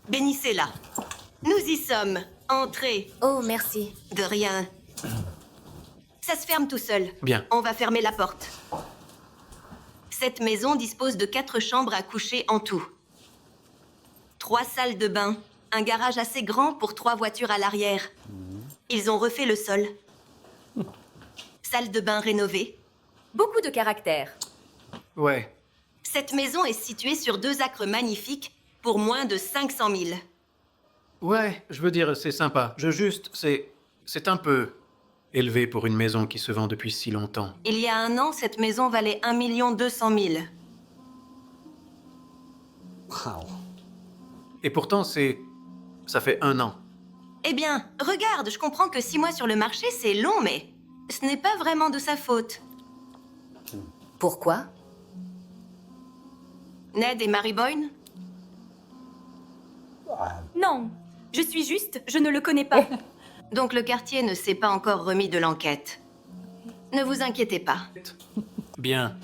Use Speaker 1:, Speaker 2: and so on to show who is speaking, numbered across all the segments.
Speaker 1: Bénissez-la. Nous y sommes. Entrez.
Speaker 2: Oh, merci.
Speaker 1: De rien. Ça se ferme tout seul.
Speaker 3: Bien.
Speaker 1: On va fermer la porte. Cette maison dispose de 4 chambres à coucher en tout. 3 salles de bain, un garage assez grand pour 3 voitures à l'arrière. Ils ont refait le sol. Salle de bain rénovée.
Speaker 2: Beaucoup de caractère.
Speaker 3: Ouais.
Speaker 1: Cette maison est située sur 2 acres magnifiques pour moins de 500 000.
Speaker 3: Ouais, je veux dire, c'est sympa. C'est un peu élevé pour une maison qui se vend depuis si longtemps.
Speaker 1: Il y a un an, cette maison valait 1 200 000.
Speaker 4: Wow.
Speaker 3: Et pourtant, ça fait 1 an.
Speaker 1: Eh bien, regarde, je comprends que 6 mois sur le marché, c'est long, mais ce n'est pas vraiment de sa faute.
Speaker 2: Pourquoi?
Speaker 1: Ned et Mary Boyne?
Speaker 5: Non, je ne le connais pas.
Speaker 1: Donc le quartier ne s'est pas encore remis de l'enquête. Ne vous inquiétez pas.
Speaker 3: Bien.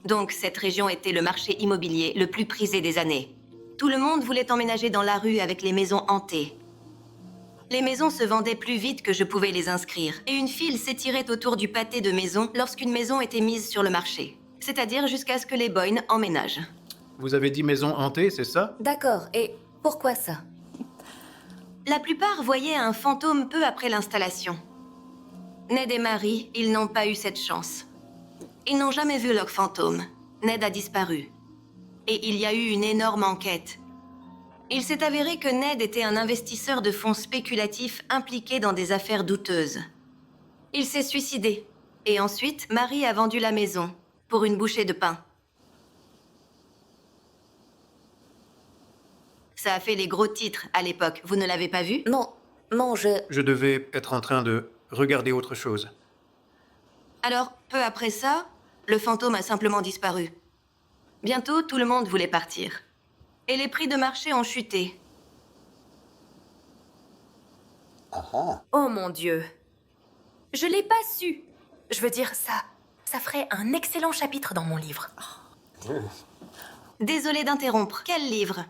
Speaker 1: Donc cette région était le marché immobilier le plus prisé des années. Tout le monde voulait emménager dans la rue avec les maisons hantées. Les maisons se vendaient plus vite que je pouvais les inscrire. Et une file s'étirait autour du pâté de maisons lorsqu'une maison était mise sur le marché. C'est-à-dire jusqu'à ce que les Boyne emménagent.
Speaker 3: Vous avez dit maison hantée, c'est ça?
Speaker 2: D'accord, et pourquoi ça?
Speaker 1: La plupart voyaient un fantôme peu après l'installation. Ned et Mary, ils n'ont pas eu cette chance. Ils n'ont jamais vu leur fantôme. Ned a disparu. Et il y a eu une énorme enquête. Il s'est avéré que Ned était un investisseur de fonds spéculatifs impliqué dans des affaires douteuses. Il s'est suicidé. Et ensuite, Mary a vendu la maison pour une bouchée de pain. Ça a fait les gros titres à l'époque. Vous ne l'avez pas vu?
Speaker 2: Non,
Speaker 3: Je devais être en train de regarder autre chose.
Speaker 1: Alors, peu après ça, le fantôme a simplement disparu. Bientôt, tout le monde voulait partir. Et les prix de marché ont chuté.
Speaker 2: Oh mon Dieu.
Speaker 5: Je l'ai pas su. Je veux dire, ça ferait un excellent chapitre dans mon livre.
Speaker 1: Désolée d'interrompre. Quel livre?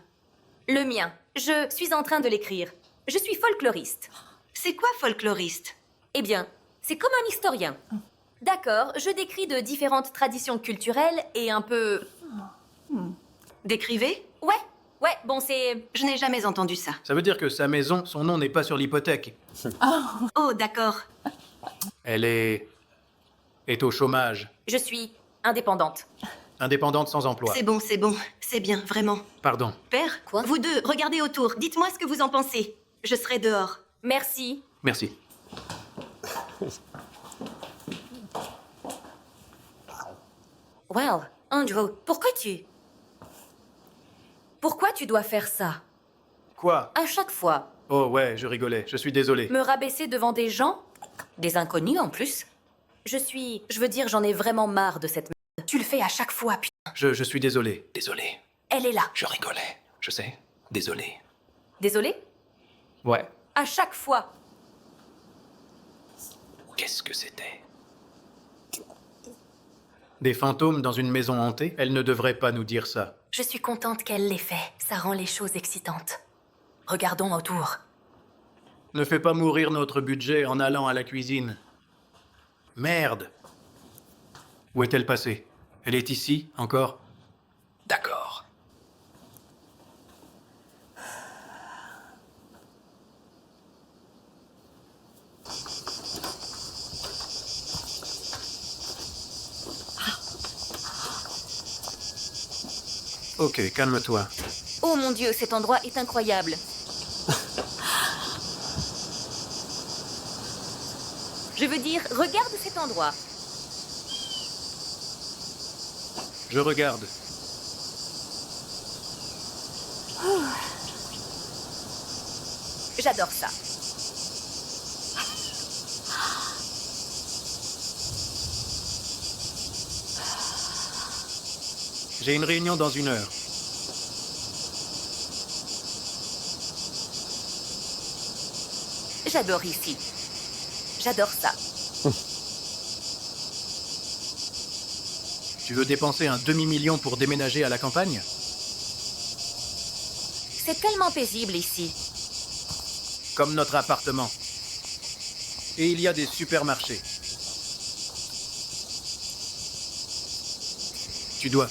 Speaker 5: Le mien. Je suis en train de l'écrire. Je suis folkloriste.
Speaker 1: C'est quoi folkloriste?
Speaker 5: Eh bien, c'est comme un historien. D'accord, je décris de différentes traditions culturelles et un peu...
Speaker 1: Décrivez?
Speaker 5: Ouais, bon, c'est...
Speaker 1: Je n'ai jamais entendu ça.
Speaker 3: Ça veut dire que sa maison, son nom n'est pas sur l'hypothèque.
Speaker 1: Oh, d'accord.
Speaker 3: Elle est au chômage.
Speaker 5: Je suis indépendante.
Speaker 3: Indépendante sans emploi.
Speaker 1: C'est bon, c'est bien, vraiment.
Speaker 3: Pardon.
Speaker 1: Père,
Speaker 2: Quoi?
Speaker 1: vous deux, regardez autour. Dites-moi ce que vous en pensez. Je serai dehors.
Speaker 5: Merci.
Speaker 3: Merci.
Speaker 2: Well, Andrew, pourquoi tu dois faire ça?
Speaker 3: Quoi?
Speaker 2: À chaque fois.
Speaker 3: Oh ouais, je rigolais. Je suis désolé.
Speaker 5: Me rabaisser devant des gens?
Speaker 2: Des inconnus en plus? Je veux dire, j'en ai vraiment marre de cette merde.
Speaker 5: Tu le fais à chaque fois, putain.
Speaker 3: Je suis désolé. Désolé.
Speaker 5: Elle est là.
Speaker 3: Je rigolais. Je sais. Désolé.
Speaker 5: Désolée?
Speaker 3: Ouais.
Speaker 5: À chaque fois.
Speaker 3: Qu'est-ce que c'était? Des fantômes dans une maison hantée? Elle ne devrait pas nous dire ça.
Speaker 5: Je suis contente qu'elle l'ait fait. Ça rend les choses excitantes. Regardons autour.
Speaker 3: Ne fais pas mourir notre budget en allant à la cuisine. Merde! Où est-elle passée? Elle est ici, encore? D'accord. Ok, calme-toi.
Speaker 5: Oh mon Dieu, cet endroit est incroyable. Je veux dire, regarde cet endroit.
Speaker 3: Je regarde.
Speaker 5: J'adore ça.
Speaker 3: J'ai une réunion dans 1 heure.
Speaker 5: J'adore ici. J'adore ça.
Speaker 3: Tu veux dépenser un demi-million pour déménager à la campagne?
Speaker 5: C'est tellement paisible ici.
Speaker 3: Comme notre appartement. Et il y a des supermarchés. Tu dois.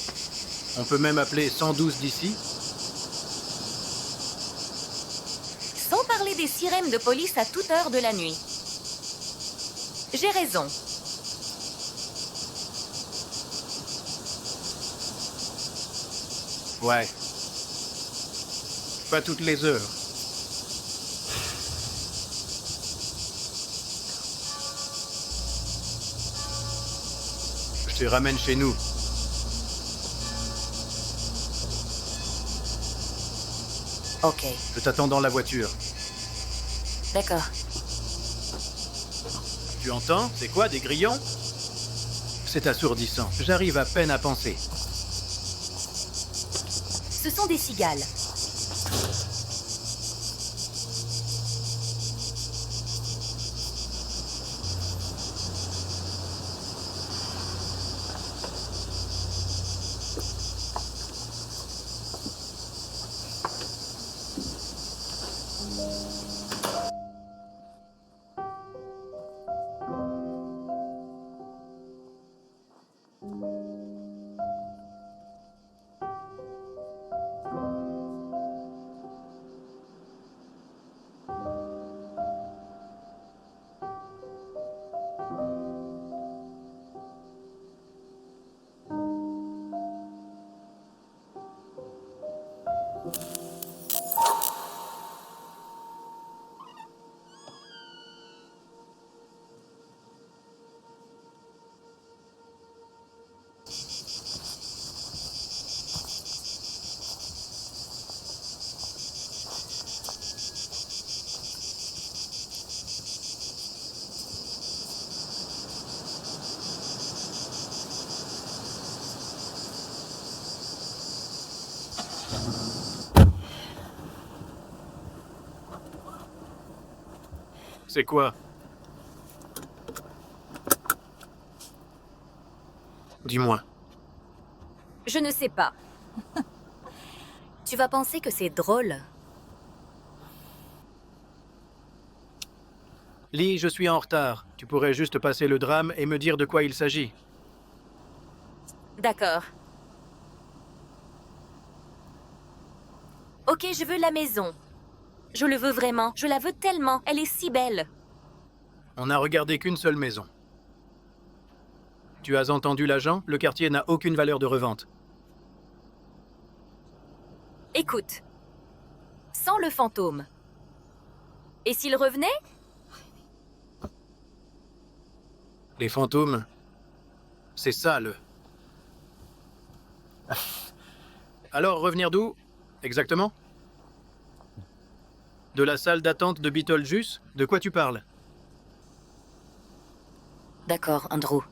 Speaker 3: On peut même appeler 112 d'ici.
Speaker 5: Sans parler des sirènes de police à toute heure de la nuit. J'ai raison.
Speaker 3: Ouais. Pas toutes les heures. Je te ramène chez nous.
Speaker 2: Ok,
Speaker 3: Je t'attends dans la voiture.
Speaker 2: d'accord.
Speaker 3: Tu entends? C'est quoi, des grillons? C'est assourdissant. J'arrive à peine à penser.
Speaker 5: Ce sont des cigales.
Speaker 3: C'est quoi? Dis-moi.
Speaker 5: Je ne sais pas.
Speaker 2: Tu vas penser que c'est drôle.
Speaker 3: Lee, je suis en retard. Tu pourrais juste passer le drame et me dire de quoi il s'agit.
Speaker 5: D'accord. Ok, je veux la maison. Je le veux vraiment. Je la veux tellement. Elle est si belle.
Speaker 3: On n'a regardé qu'une seule maison. Tu as entendu l'agent? Le quartier n'a aucune valeur de revente.
Speaker 5: Écoute. Sans le fantôme. Et s'il revenait?
Speaker 3: Les fantômes, c'est ça le... Alors, revenir d'où? Exactement? De la salle d'attente de Beetlejuice? De quoi tu parles?
Speaker 2: D'accord, Andrew.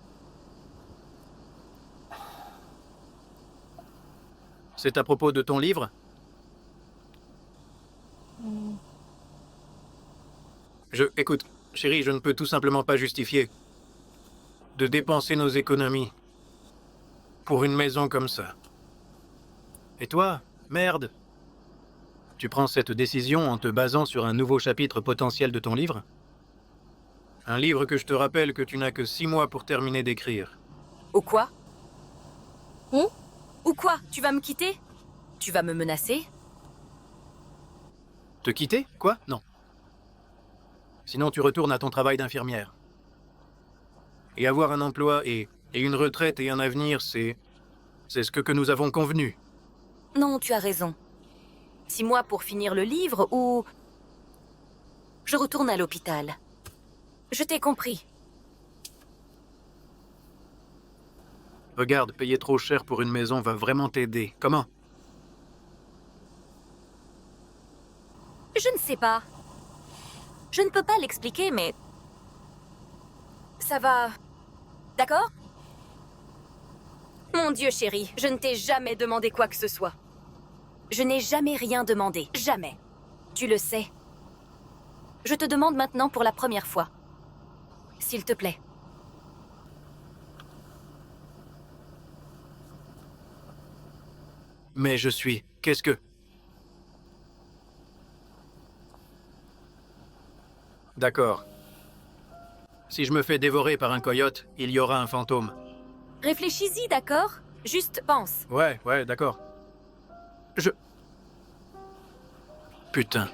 Speaker 3: C'est à propos de ton livre? Écoute, chérie, je ne peux tout simplement pas justifier de dépenser nos économies pour une maison comme ça. Et toi, merde, tu prends cette décision en te basant sur un nouveau chapitre potentiel de ton livre? Un livre que je te rappelle que tu n'as que 6 mois pour terminer d'écrire.
Speaker 5: Ou quoi? Ou quoi? Tu vas me quitter? Tu vas me menacer?
Speaker 3: Te quitter? Quoi? Non. Sinon, tu retournes à ton travail d'infirmière. Et avoir un emploi et une retraite et un avenir, c'est ce que nous avons convenu.
Speaker 5: Non, tu as raison. 6 mois pour finir le livre ou... Je retourne à l'hôpital. Je t'ai compris.
Speaker 3: Regarde, payer trop cher pour une maison va vraiment t'aider. Comment?
Speaker 5: Je ne sais pas. Je ne peux pas l'expliquer, mais... Ça va... D'accord? Mon Dieu, chérie, je ne t'ai jamais demandé quoi que ce soit. Je n'ai jamais rien demandé. Jamais. Tu le sais. Je te demande maintenant pour la première fois. S'il te plaît.
Speaker 3: Mais je suis... Qu'est-ce que... D'accord. Si je me fais dévorer par un coyote, il y aura un fantôme.
Speaker 5: Réfléchis-y, d'accord? Juste pense.
Speaker 3: Ouais, d'accord. Je... Putain.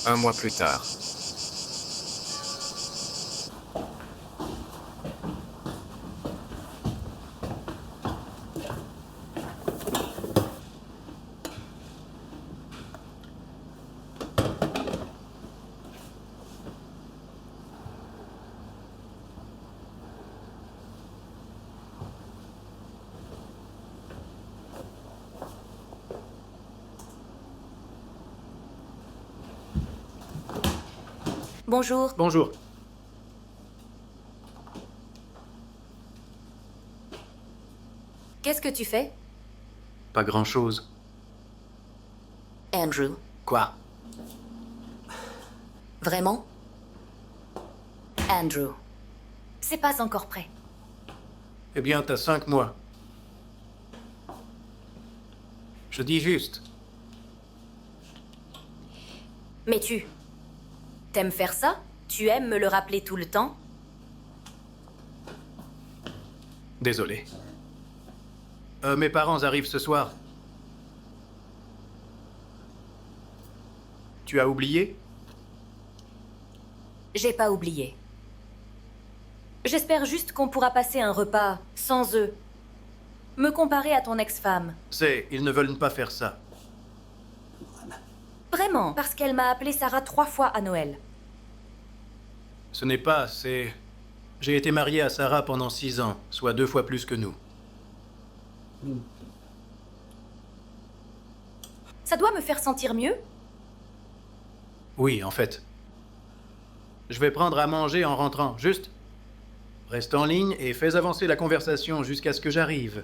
Speaker 4: Un mois plus tard.
Speaker 2: Bonjour.
Speaker 3: Bonjour.
Speaker 2: Qu'est-ce que tu fais?
Speaker 3: Pas grand-chose.
Speaker 2: Andrew.
Speaker 3: Quoi?
Speaker 2: Vraiment? Andrew. C'est pas encore prêt.
Speaker 3: Eh bien, t'as 5 mois. Je dis juste.
Speaker 2: Mais tu... T'aimes faire ça? Tu aimes me le rappeler tout le temps?
Speaker 3: Désolé. Mes parents arrivent ce soir. Tu as oublié?
Speaker 2: J'ai pas oublié. J'espère juste qu'on pourra passer un repas sans eux. Me comparer à ton ex-femme.
Speaker 3: Ils ne veulent pas faire ça.
Speaker 2: Vraiment, parce qu'elle m'a appelé Sarah 3 fois à Noël.
Speaker 3: Ce n'est pas, c'est... J'ai été marié à Sarah pendant 6 ans, soit 2 fois plus que nous.
Speaker 2: Ça doit me faire sentir mieux?
Speaker 3: Oui, en fait. Je vais prendre à manger en rentrant, juste. Reste en ligne et fais avancer la conversation jusqu'à ce que j'arrive.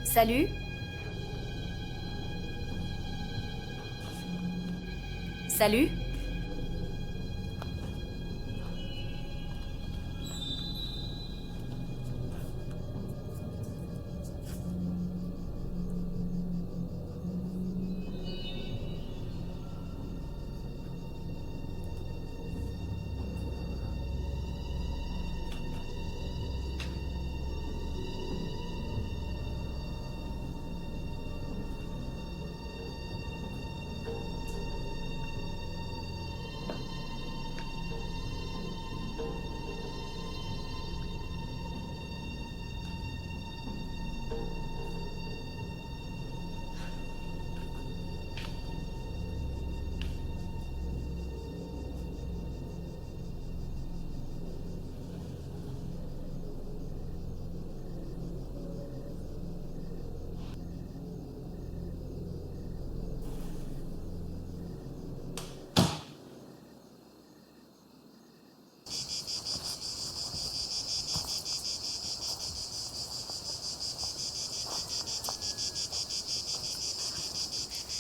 Speaker 2: Salut? Salut?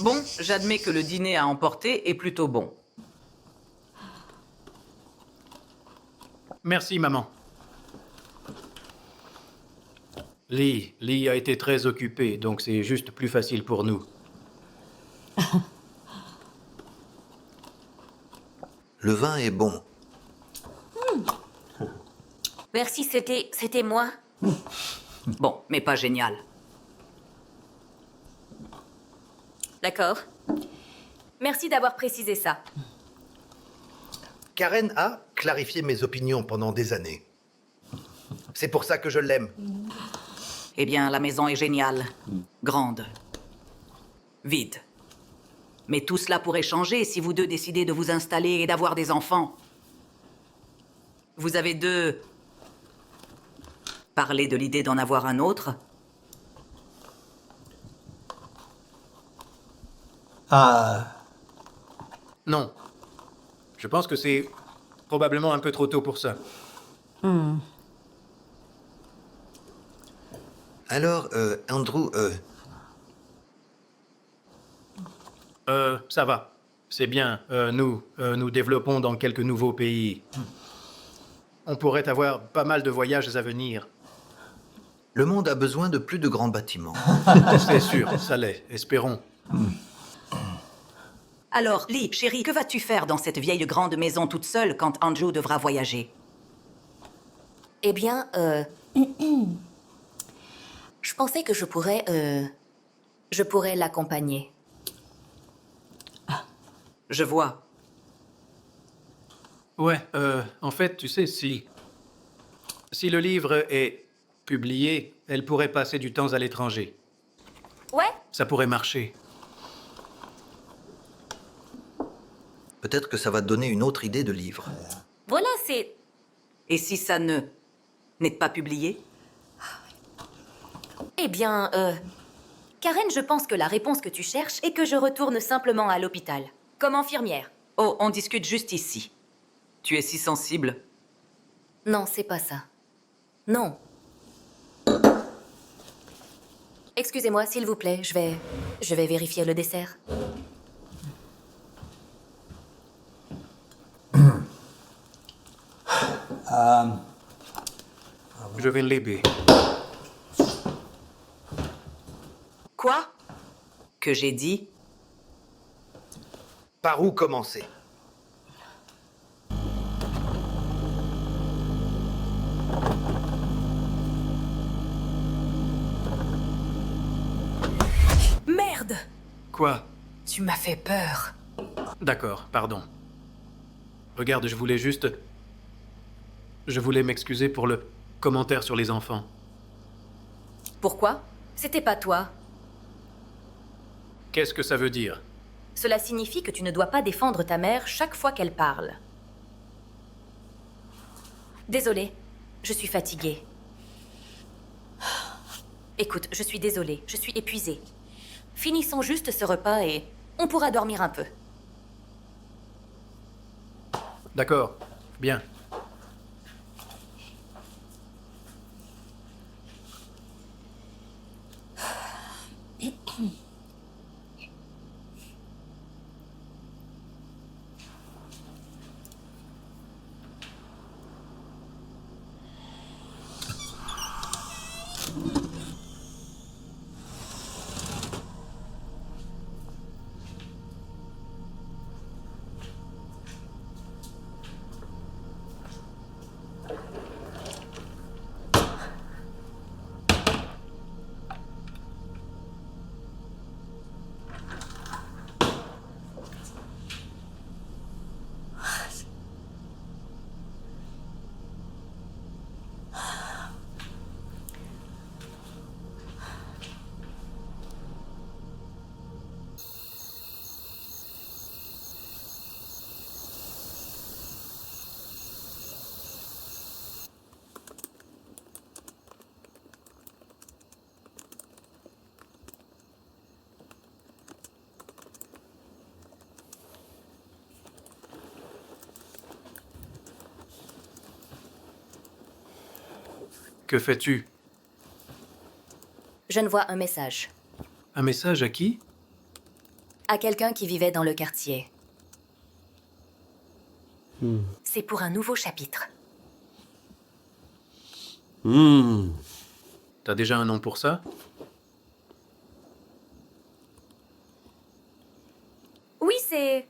Speaker 6: Bon, j'admets que le dîner à emporter est plutôt bon.
Speaker 3: Merci, maman. Lee a été très occupé, donc c'est juste plus facile pour nous.
Speaker 7: Le vin est bon.
Speaker 2: Merci, c'était moi.
Speaker 6: Bon, mais pas génial.
Speaker 2: D'accord. Merci d'avoir précisé ça.
Speaker 8: Karen a clarifié mes opinions pendant des années. C'est pour ça que je l'aime.
Speaker 6: Eh bien, la maison est géniale. Grande. Vide. Mais tout cela pourrait changer si vous deux décidez de vous installer et d'avoir des enfants. Vous avez deux... parlé de l'idée d'en avoir un autre?
Speaker 9: Ah,
Speaker 3: Non. Je pense que c'est probablement un peu trop tôt pour ça.
Speaker 7: Alors, Andrew,
Speaker 3: Ça va. C'est bien. Nous développons dans quelques nouveaux pays. On pourrait avoir pas mal de voyages à venir.
Speaker 7: le monde a besoin de plus de grands bâtiments.
Speaker 3: C'est sûr, ça l'est. Espérons.
Speaker 6: Alors, Lee, chérie, que vas-tu faire dans cette vieille grande maison toute seule quand Andrew devra voyager?
Speaker 2: Eh bien, je pensais que je pourrais l'accompagner.
Speaker 6: Je vois.
Speaker 3: Ouais, en fait, tu sais, si le livre est publié, elle pourrait passer du temps à l'étranger.
Speaker 2: Ouais.
Speaker 3: Ça pourrait marcher.
Speaker 7: Peut-être que ça va te donner une autre idée de livre.
Speaker 2: Voilà, c'est...
Speaker 6: Et si ça n'est pas publié?
Speaker 2: Eh bien, Karen, je pense que la réponse que tu cherches est que je retourne simplement à l'hôpital, comme infirmière.
Speaker 6: Oh, on discute juste ici. Tu es si sensible.
Speaker 2: Non, c'est pas ça. Non. Excusez-moi, s'il vous plaît, je vais vérifier le dessert.
Speaker 3: Je vais l'aider.
Speaker 6: Quoi? Que j'ai dit?
Speaker 8: Par où commencer?
Speaker 5: Merde!
Speaker 3: Quoi?
Speaker 5: Tu m'as fait peur.
Speaker 3: D'accord, pardon. Regarde, je voulais m'excuser pour le commentaire sur les enfants.
Speaker 2: Pourquoi? C'était pas toi.
Speaker 3: Qu'est-ce que ça veut dire?
Speaker 2: Cela signifie que tu ne dois pas défendre ta mère chaque fois qu'elle parle. Désolée, je suis fatiguée. Écoute, je suis désolée, je suis épuisée. Finissons juste ce repas et on pourra dormir un peu.
Speaker 3: D'accord, bien. Que fais-tu?
Speaker 2: Je ne vois un message.
Speaker 3: Un message à qui?
Speaker 2: À quelqu'un qui vivait dans le quartier. C'est pour un nouveau chapitre.
Speaker 3: T'as déjà un nom pour ça?
Speaker 2: Oui, c'est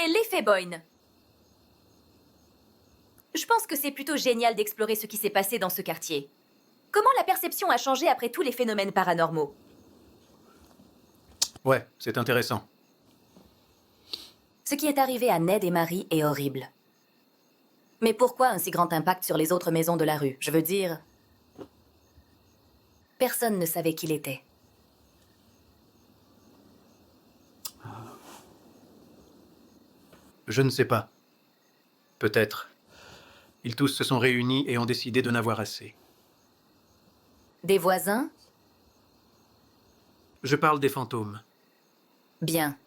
Speaker 2: l'effet Boyne. Je pense que c'est plutôt génial d'explorer ce qui s'est passé dans ce quartier. Comment la perception a changé après tous les phénomènes paranormaux?
Speaker 3: Ouais, c'est intéressant.
Speaker 2: Ce qui est arrivé à Ned et Marie est horrible. Mais pourquoi un si grand impact sur les autres maisons de la rue? Je veux dire... Personne ne savait qui il était.
Speaker 3: Je ne sais pas. Peut-être. Ils tous se sont réunis et ont décidé de n'avoir assez.
Speaker 2: Des voisins?
Speaker 3: Je parle des fantômes.
Speaker 2: Bien.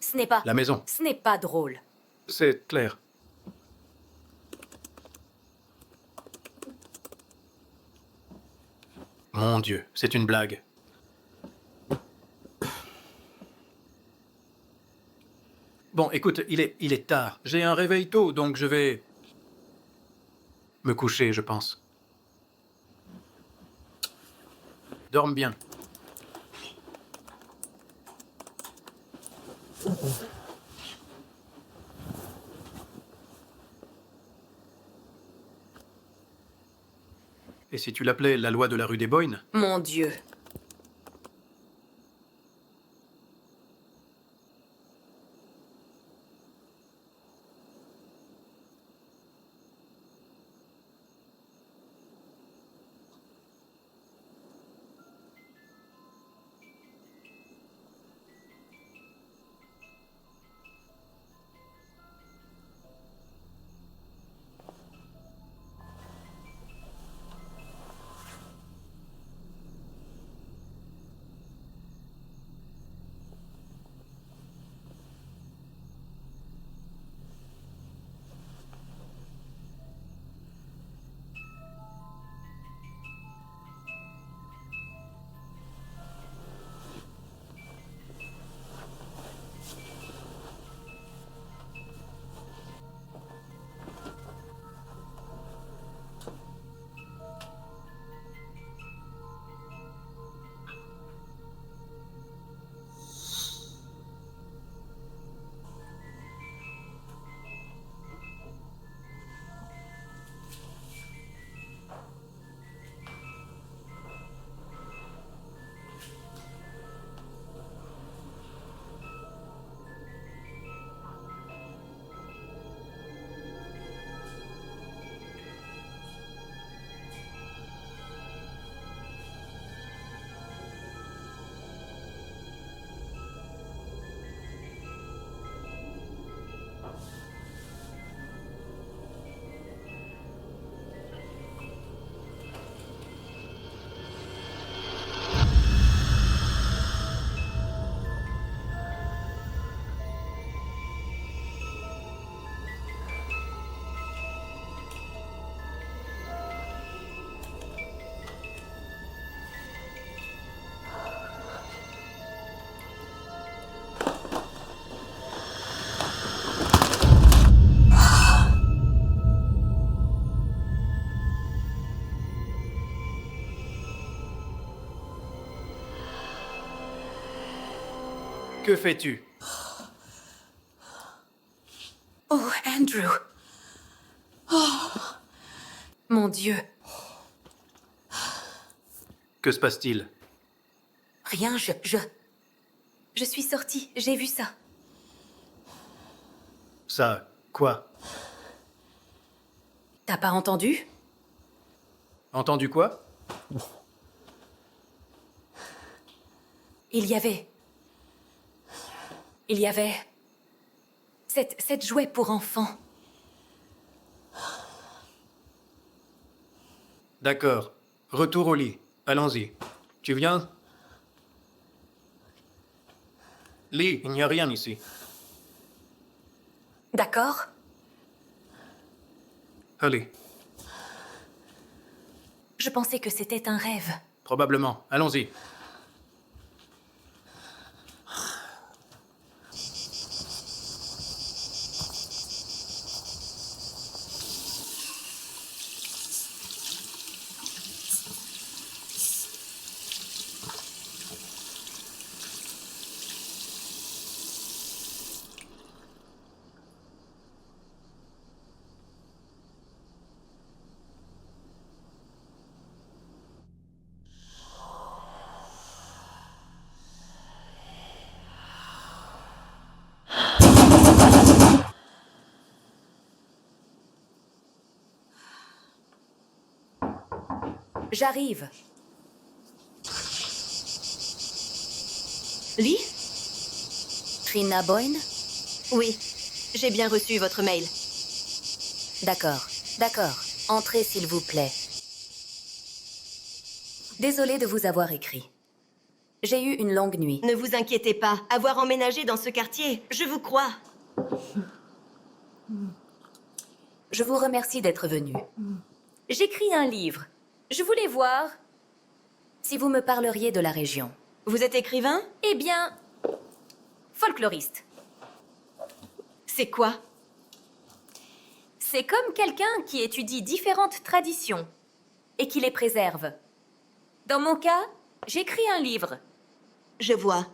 Speaker 2: Ce n'est pas...
Speaker 3: La maison.
Speaker 2: Ce n'est pas drôle.
Speaker 3: C'est clair. Mon Dieu, c'est une blague. Bon, écoute, il est tard. J'ai un réveil tôt, donc je vais... me coucher, je pense. Dorme bien. Et si tu l'appelais la loi de la rue des Boynes?
Speaker 2: Mon Dieu.
Speaker 3: Que fais-tu?
Speaker 2: Oh, Andrew. Oh. Mon Dieu.
Speaker 3: Que se passe-t-il?
Speaker 2: Rien, Je suis sortie, j'ai vu ça.
Speaker 3: Ça, quoi?
Speaker 2: T'as pas entendu?
Speaker 3: Entendu quoi?
Speaker 2: Il y avait... Cette jouet pour enfants.
Speaker 3: D'accord. Retour au lit. Allons-y. Tu viens? Lee, il n'y a rien ici.
Speaker 2: D'accord?
Speaker 3: Allez,
Speaker 2: Je pensais que c'était un rêve.
Speaker 3: probablement. Allons-y.
Speaker 2: J'arrive.
Speaker 1: Lee?
Speaker 2: Trina Boyne?
Speaker 1: Oui, j'ai bien reçu votre mail.
Speaker 2: D'accord, d'accord. Entrez, s'il vous plaît. Désolée de vous avoir écrit. J'ai eu une longue nuit.
Speaker 1: Ne vous inquiétez pas, avoir emménagé dans ce quartier, je vous crois.
Speaker 2: Je vous remercie d'être venu. J'écris un livre. Je voulais voir si vous me parleriez de la région.
Speaker 1: Vous êtes écrivain?
Speaker 2: Eh bien, folkloriste.
Speaker 1: C'est quoi?
Speaker 2: C'est comme quelqu'un qui étudie différentes traditions et qui les préserve. Dans mon cas, j'écris un livre.
Speaker 1: Je vois.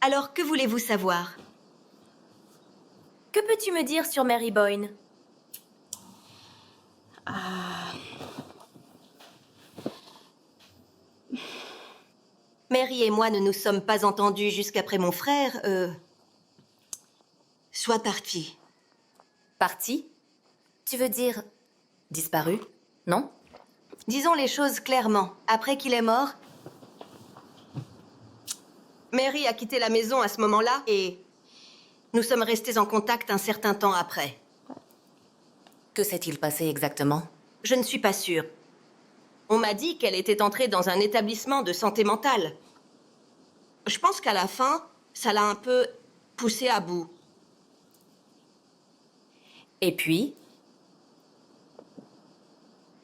Speaker 1: Alors, que voulez-vous savoir?
Speaker 2: Que peux-tu me dire sur Mary Boyne?
Speaker 1: Mary et moi ne nous sommes pas entendus jusqu'après mon frère, soit parti.
Speaker 2: Parti? Tu veux dire disparu? Non?
Speaker 1: Disons les choses clairement. Après qu'il est mort, Mary a quitté la maison à ce moment-là et nous sommes restés en contact un certain temps après.
Speaker 2: Que s'est-il passé exactement?
Speaker 1: Je ne suis pas sûre. On m'a dit qu'elle était entrée dans un établissement de santé mentale. Je pense qu'à la fin, ça l'a un peu poussée à bout.
Speaker 2: Et puis?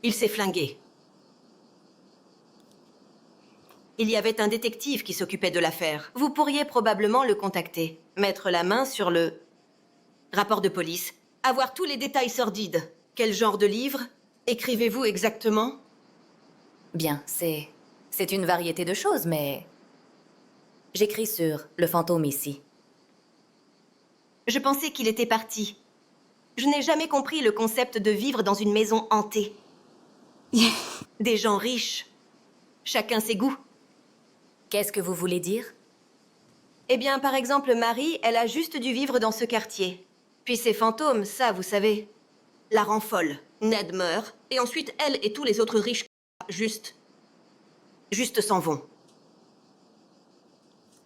Speaker 1: Il s'est flingué. Il y avait un détective qui s'occupait de l'affaire. Vous pourriez probablement le contacter, mettre la main sur le rapport de police, avoir tous les détails sordides. Quel genre de livre écrivez-vous exactement?
Speaker 2: Bien, c'est une variété de choses, mais j'écris sur le fantôme ici.
Speaker 1: Je pensais qu'il était parti. Je n'ai jamais compris le concept de vivre dans une maison hantée. Des gens riches. Chacun ses goûts.
Speaker 2: Qu'est-ce que vous voulez dire?
Speaker 1: Eh bien, par exemple, Marie, elle a juste dû vivre dans ce quartier. Puis ces fantômes, ça, vous savez, la rend folle. Ned meurt, et ensuite elle et tous les autres riches juste s'en vont.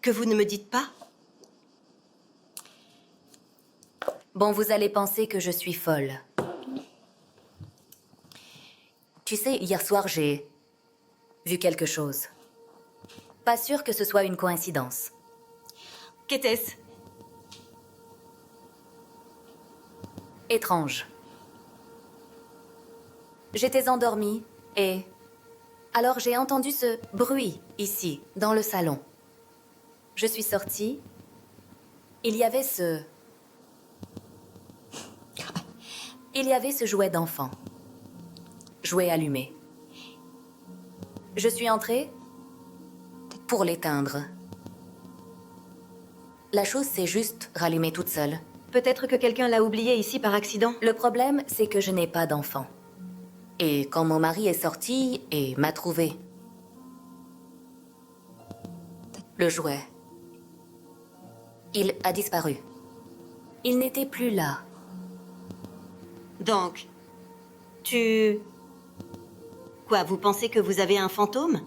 Speaker 1: Que vous ne me dites pas?
Speaker 2: Bon, vous allez penser que je suis folle. Tu sais, hier soir, j'ai vu quelque chose. Pas sûr que ce soit une coïncidence.
Speaker 1: Qu'était-ce?
Speaker 2: Étrange. J'étais endormie et... Alors j'ai entendu ce bruit ici, dans le salon. Je suis sortie. Il y avait ce jouet d'enfant. Jouet allumé. Je suis entrée pour l'éteindre. La chose s'est juste rallumée toute seule.
Speaker 1: Peut-être que quelqu'un l'a oublié ici par accident.
Speaker 2: Le problème, c'est que je n'ai pas d'enfant. Et quand mon mari est sorti et m'a trouvé le jouet, il a disparu. Il n'était plus là.
Speaker 1: Donc, Quoi, vous pensez que vous avez un fantôme?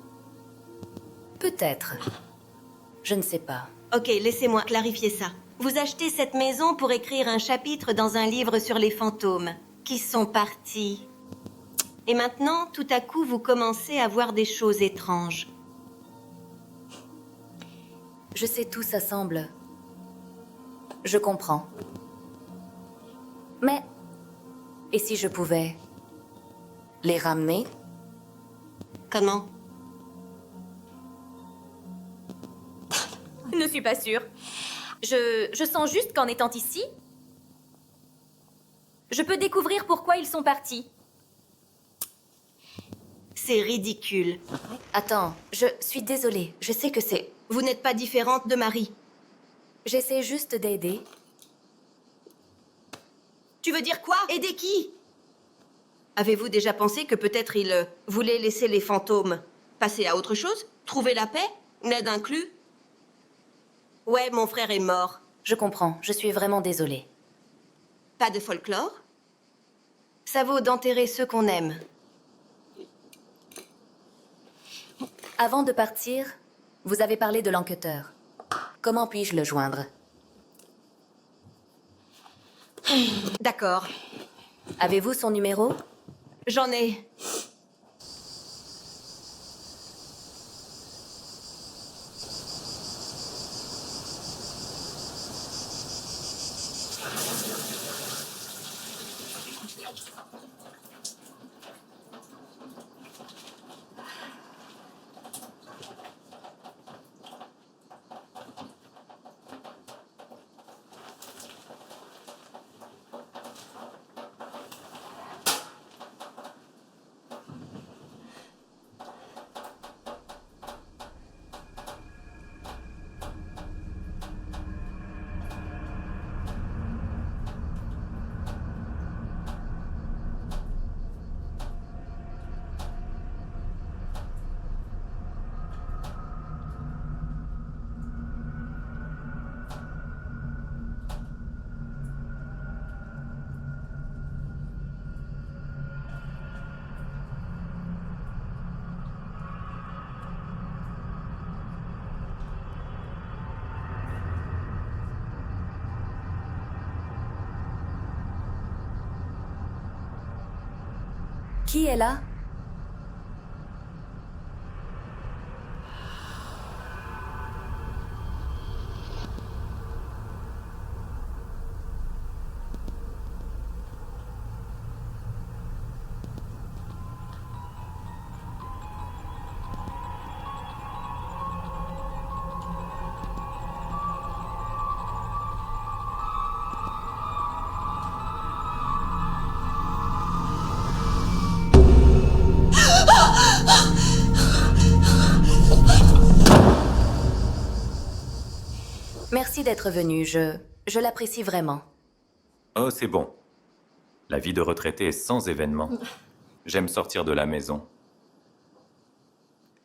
Speaker 2: Peut-être. Je ne sais pas.
Speaker 1: Ok, laissez-moi clarifier ça. Vous achetez cette maison pour écrire un chapitre dans un livre sur les fantômes qui sont partis. Et maintenant, tout à coup, vous commencez à voir des choses étranges.
Speaker 2: Je sais, tout ça semble... Je comprends. Mais... Et si je pouvais... les ramener?
Speaker 1: Comment?
Speaker 2: Je ne suis pas sûre. Je sens juste qu'en étant ici, je peux découvrir pourquoi ils sont partis.
Speaker 1: C'est ridicule.
Speaker 2: Attends, je suis désolée. Je sais que c'est...
Speaker 1: Vous n'êtes pas différente de Marie.
Speaker 2: J'essaie juste d'aider.
Speaker 1: Tu veux dire quoi? Aider qui? Avez-vous déjà pensé que peut-être il voulait laisser les fantômes passer à autre chose? Trouver la paix? Ned inclus? Ouais, mon frère est mort.
Speaker 2: Je comprends. Je suis vraiment désolée.
Speaker 1: Pas de folklore? Ça vaut d'enterrer ceux qu'on aime.
Speaker 2: Avant de partir, vous avez parlé de l'enquêteur. Comment puis-je le joindre?
Speaker 1: D'accord.
Speaker 2: Avez-vous son numéro?
Speaker 1: J'en ai.
Speaker 2: Qui est là? Merci d'être venu, je l'apprécie vraiment.
Speaker 9: Oh, c'est bon. La vie de retraité est sans événement. J'aime sortir de la maison.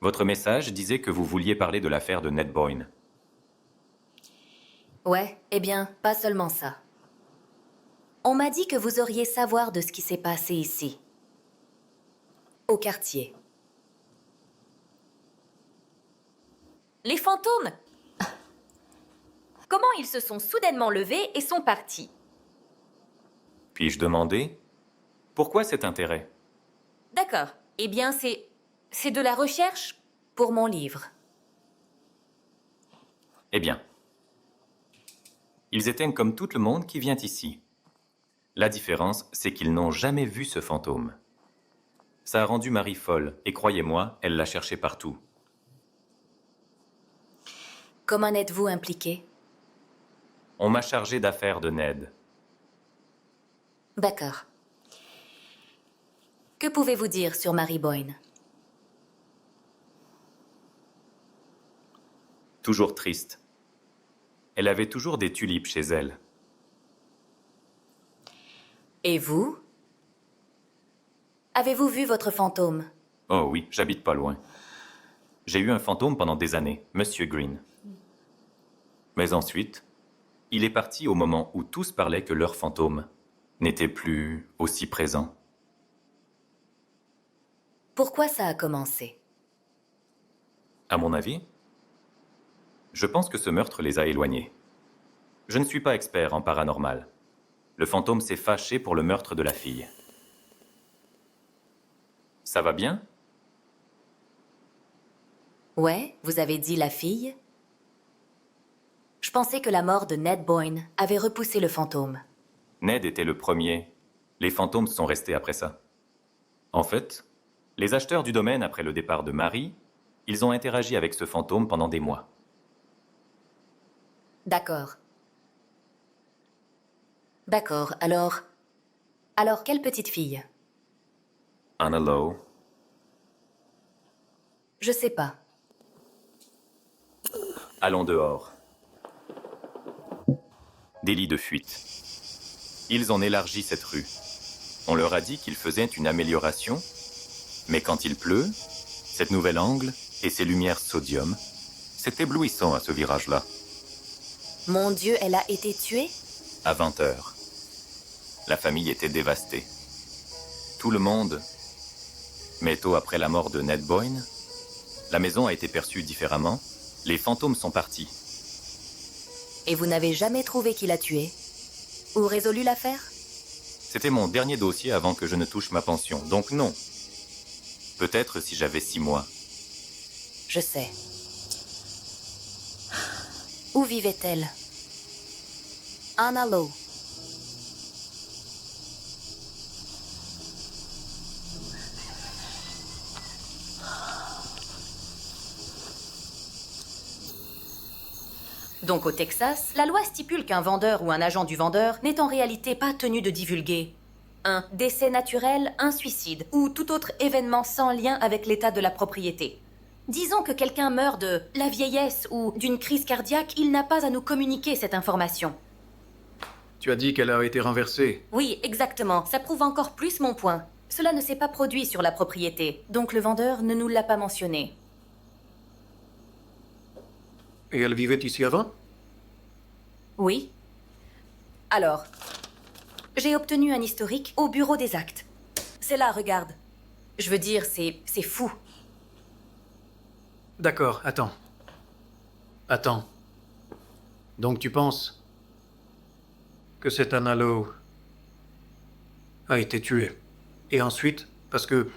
Speaker 9: Votre message disait que vous vouliez parler de l'affaire de Ned Boyne.
Speaker 2: Ouais, eh bien, pas seulement ça. On m'a dit que vous auriez savoir de ce qui s'est passé ici. Au quartier.
Speaker 5: Les fantômes! Comment ils se sont soudainement levés et sont partis?
Speaker 9: Puis-je demander pourquoi cet intérêt?
Speaker 5: D'accord. Eh bien, c'est de la recherche?
Speaker 2: Pour mon livre.
Speaker 9: Eh bien, ils éteignent comme tout le monde qui vient ici. La différence, c'est qu'ils n'ont jamais vu ce fantôme. Ça a rendu Marie folle, et croyez-moi, elle l'a cherché partout.
Speaker 2: Comment êtes-vous impliqué?
Speaker 9: On m'a chargé d'affaires de Ned.
Speaker 2: D'accord. Que pouvez-vous dire sur Marie Boyne?
Speaker 9: Toujours triste. Elle avait toujours des tulipes chez elle.
Speaker 2: Et vous? Avez-vous vu votre fantôme?
Speaker 9: Oh oui, j'habite pas loin. J'ai eu un fantôme pendant des années, Monsieur Green. Mais ensuite, il est parti au moment où tous parlaient que leur fantôme n'était plus aussi présent.
Speaker 2: Pourquoi ça a commencé?
Speaker 9: À mon avis, je pense que ce meurtre les a éloignés. Je ne suis pas expert en paranormal. Le fantôme s'est fâché pour le meurtre de la fille. Ça va bien?
Speaker 2: Ouais, vous avez dit la fille? Je pensais que la mort de Ned Boyne avait repoussé le fantôme.
Speaker 9: Ned était le premier. Les fantômes sont restés après ça. En fait, les acheteurs du domaine après le départ de Marie, ils ont interagi avec ce fantôme pendant des mois.
Speaker 2: D'accord. D'accord, alors... Alors, quelle petite fille?
Speaker 9: Anna Lowe.
Speaker 2: Je sais pas.
Speaker 9: Allons dehors. Délit de fuite. Ils ont élargi cette rue. On leur a dit qu'ils faisaient une amélioration, mais quand il pleut, cette nouvelle angle et ces lumières sodium, c'est éblouissant à ce virage-là.
Speaker 2: Mon Dieu, elle a été tuée?
Speaker 9: À 20 heures. La famille était dévastée. Tout le monde... Mais tôt après la mort de Ned Boyne, La maison a été perçue différemment. Les fantômes sont partis.
Speaker 2: Et vous n'avez jamais trouvé qui l'a tué? Ou résolu l'affaire?
Speaker 9: C'était mon dernier dossier avant que je ne touche ma pension, donc non. Peut-être si j'avais 6 mois.
Speaker 2: Je sais. Où vivait-elle? Anna Lowe. Donc au Texas, la loi stipule qu'un vendeur ou un agent du vendeur n'est en réalité pas tenu de divulguer un décès naturel, un suicide ou tout autre événement sans lien avec l'état de la propriété. Disons que quelqu'un meurt de la vieillesse ou d'une crise cardiaque, il n'a pas à nous communiquer cette information.
Speaker 3: Tu as dit qu'elle a été renversée.
Speaker 2: Oui, exactement. Ça prouve encore plus mon point. Cela ne s'est pas produit sur la propriété, donc le vendeur ne nous l'a pas mentionné.
Speaker 3: Et elle vivait ici avant?
Speaker 2: Oui. Alors, j'ai obtenu un historique au bureau des actes. C'est là, regarde. Je veux dire, c'est fou.
Speaker 3: D'accord, attends. Attends. Donc tu penses que cette Anna Lowe a été tuée. Et ensuite, parce que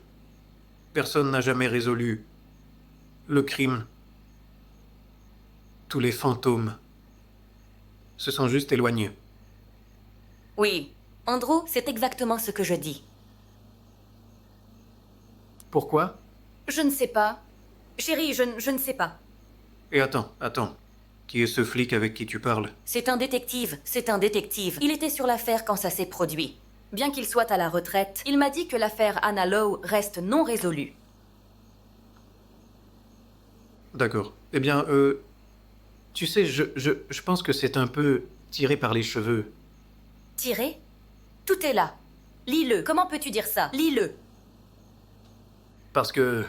Speaker 3: personne n'a jamais résolu le crime, tous les fantômes se sont juste éloignés.
Speaker 2: Oui, Andrew, c'est exactement ce que je dis.
Speaker 3: Pourquoi?
Speaker 2: Je ne sais pas. Chérie, je ne sais pas.
Speaker 3: Et attends. Qui est ce flic avec qui tu parles?
Speaker 2: C'est un détective, c'est un détective. Il était sur l'affaire quand ça s'est produit. Bien qu'il soit à la retraite, il m'a dit que l'affaire Anna Lowe reste non résolue.
Speaker 3: D'accord. Eh bien, tu sais, je pense que c'est un peu tiré par les cheveux.
Speaker 2: Tiré? Tout est là. Lis-le. Comment peux-tu dire ça? Lis-le.
Speaker 3: Parce que...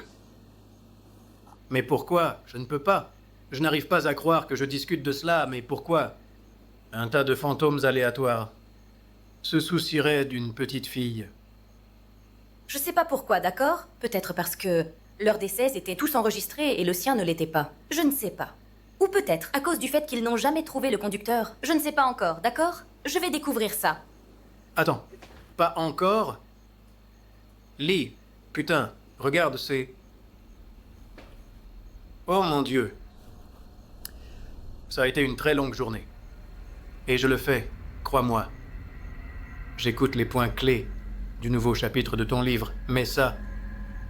Speaker 3: Mais pourquoi? Je ne peux pas. Je n'arrive pas à croire que je discute de cela, mais pourquoi? Un tas de fantômes aléatoires se soucieraient d'une petite fille.
Speaker 2: Je sais pas pourquoi, d'accord? Peut-être parce que leurs décès étaient tous enregistrés et le sien ne l'était pas. Je ne sais pas. Ou peut-être à cause du fait qu'ils n'ont jamais trouvé le conducteur. Je ne sais pas encore, d'accord? Je vais découvrir ça.
Speaker 3: Attends, pas encore? Lis, putain, regarde, c'est... Oh mon Dieu. Ça a été une très longue journée. Et je le fais, crois-moi. J'écoute les points clés du nouveau chapitre de ton livre, mais ça...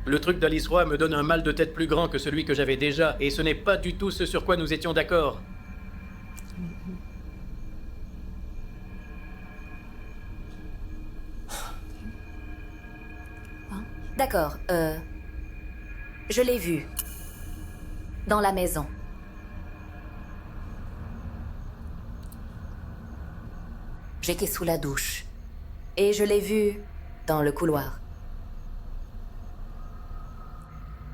Speaker 3: Le truc d'Alice Roy me donne un mal de tête plus grand que celui que j'avais déjà, et ce n'est pas du tout ce sur quoi nous étions d'accord.
Speaker 2: D'accord, je l'ai vu. Dans la maison. J'étais sous la douche. Et je l'ai vu dans le couloir.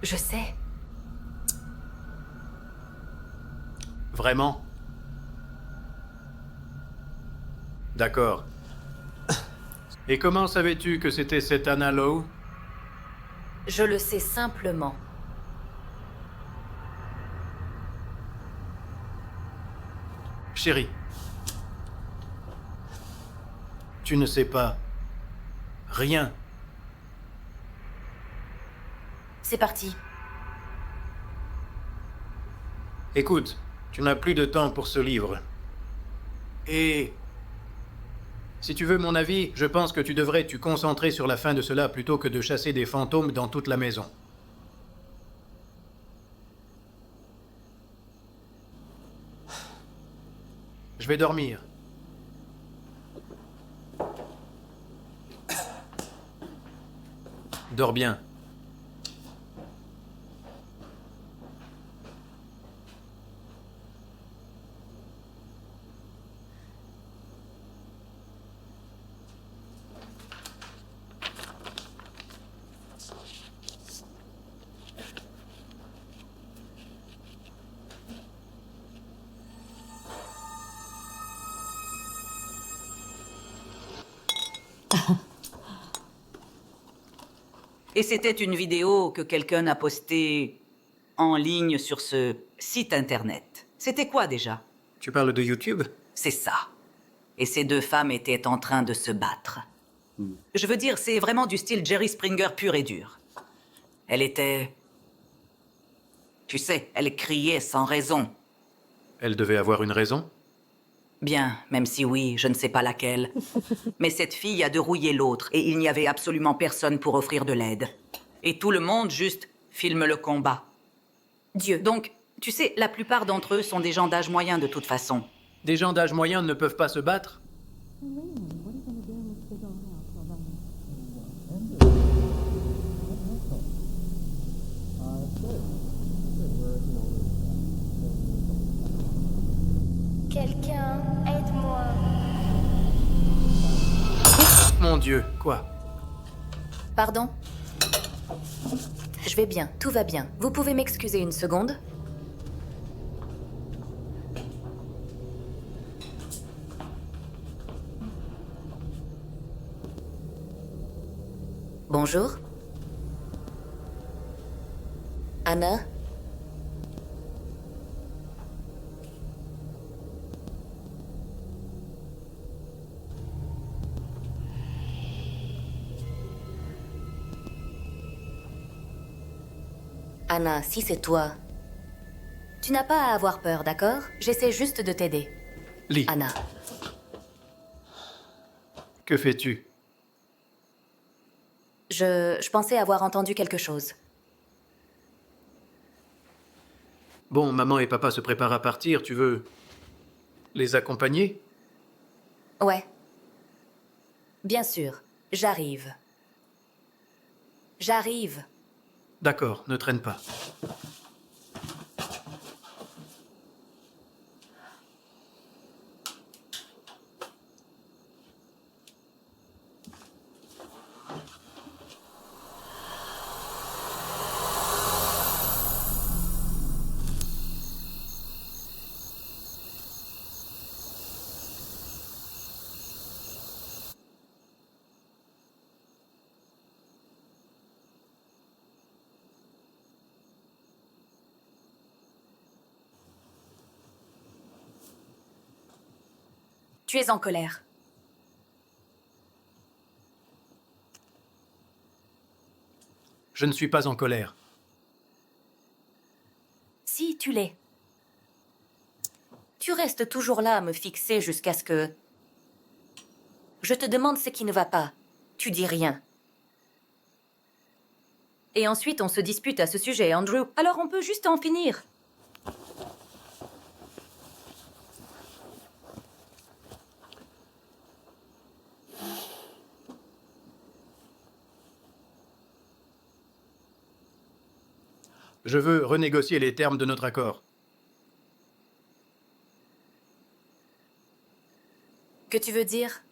Speaker 2: Je sais.
Speaker 3: Vraiment? D'accord. Et comment savais-tu que c'était cette Anna Lowe?
Speaker 2: Je le sais simplement.
Speaker 3: Chérie. Tu ne sais pas rien.
Speaker 2: C'est parti.
Speaker 3: Écoute, tu n'as plus de temps pour ce livre. Et... si tu veux mon avis, je pense que tu devrais te concentrer sur la fin de cela plutôt que de chasser des fantômes dans toute la maison. Je vais dormir. Dors bien.
Speaker 6: Et c'était une vidéo que quelqu'un a postée en ligne sur ce site internet. C'était quoi déjà?
Speaker 3: Tu parles de YouTube?
Speaker 6: C'est ça. Et ces deux femmes étaient en train de se battre. Je veux dire, c'est vraiment du style Jerry Springer pur et dur. Elle était... Tu sais, elle criait sans raison.
Speaker 3: Elle devait avoir une raison?
Speaker 6: Bien, même si oui, je ne sais pas laquelle. Mais cette fille a dérouillé l'autre, et il n'y avait absolument personne pour offrir de l'aide. Et tout le monde juste filme le combat.
Speaker 2: Dieu.
Speaker 6: Donc, tu sais, la plupart d'entre eux sont des gens d'âge moyen de toute façon.
Speaker 3: Des gens d'âge moyen ne peuvent pas se battre?
Speaker 10: Quelqu'un, aide-moi.
Speaker 3: Mon Dieu, quoi?
Speaker 2: Pardon? Je vais bien, tout va bien. Vous pouvez m'excuser une seconde? Bonjour? Anna? Anna, si c'est toi, tu n'as pas à avoir peur, d'accord? J'essaie juste de t'aider.
Speaker 3: Lee,
Speaker 2: Anna.
Speaker 3: que fais-tu?
Speaker 2: Je pensais avoir entendu quelque chose.
Speaker 3: Bon, maman et papa se préparent à partir, tu veux les accompagner?
Speaker 2: Ouais. Bien sûr, j'arrive. J'arrive.
Speaker 3: D'accord, ne traîne pas.
Speaker 2: Tu es en colère.
Speaker 3: Je ne suis pas en colère.
Speaker 2: Si, tu l'es. Tu restes toujours là à me fixer jusqu'à ce que... Je te demande ce qui ne va pas. Tu dis rien. Et ensuite, on se dispute à ce sujet, Andrew. Alors on peut juste en finir.
Speaker 3: Je veux renégocier les termes de notre accord.
Speaker 2: Que tu veux dire?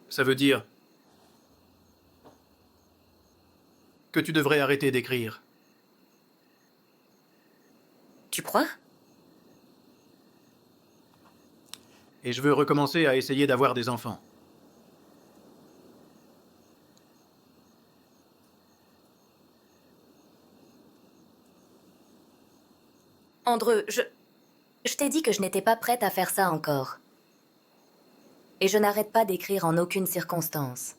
Speaker 3: Ça veut dire que tu devrais arrêter d'écrire.
Speaker 2: Tu crois?
Speaker 3: Et je veux recommencer à essayer d'avoir des enfants.
Speaker 2: Andrew, je t'ai dit que je n'étais pas prête à faire ça encore. Et je n'arrête pas d'écrire en aucune circonstance.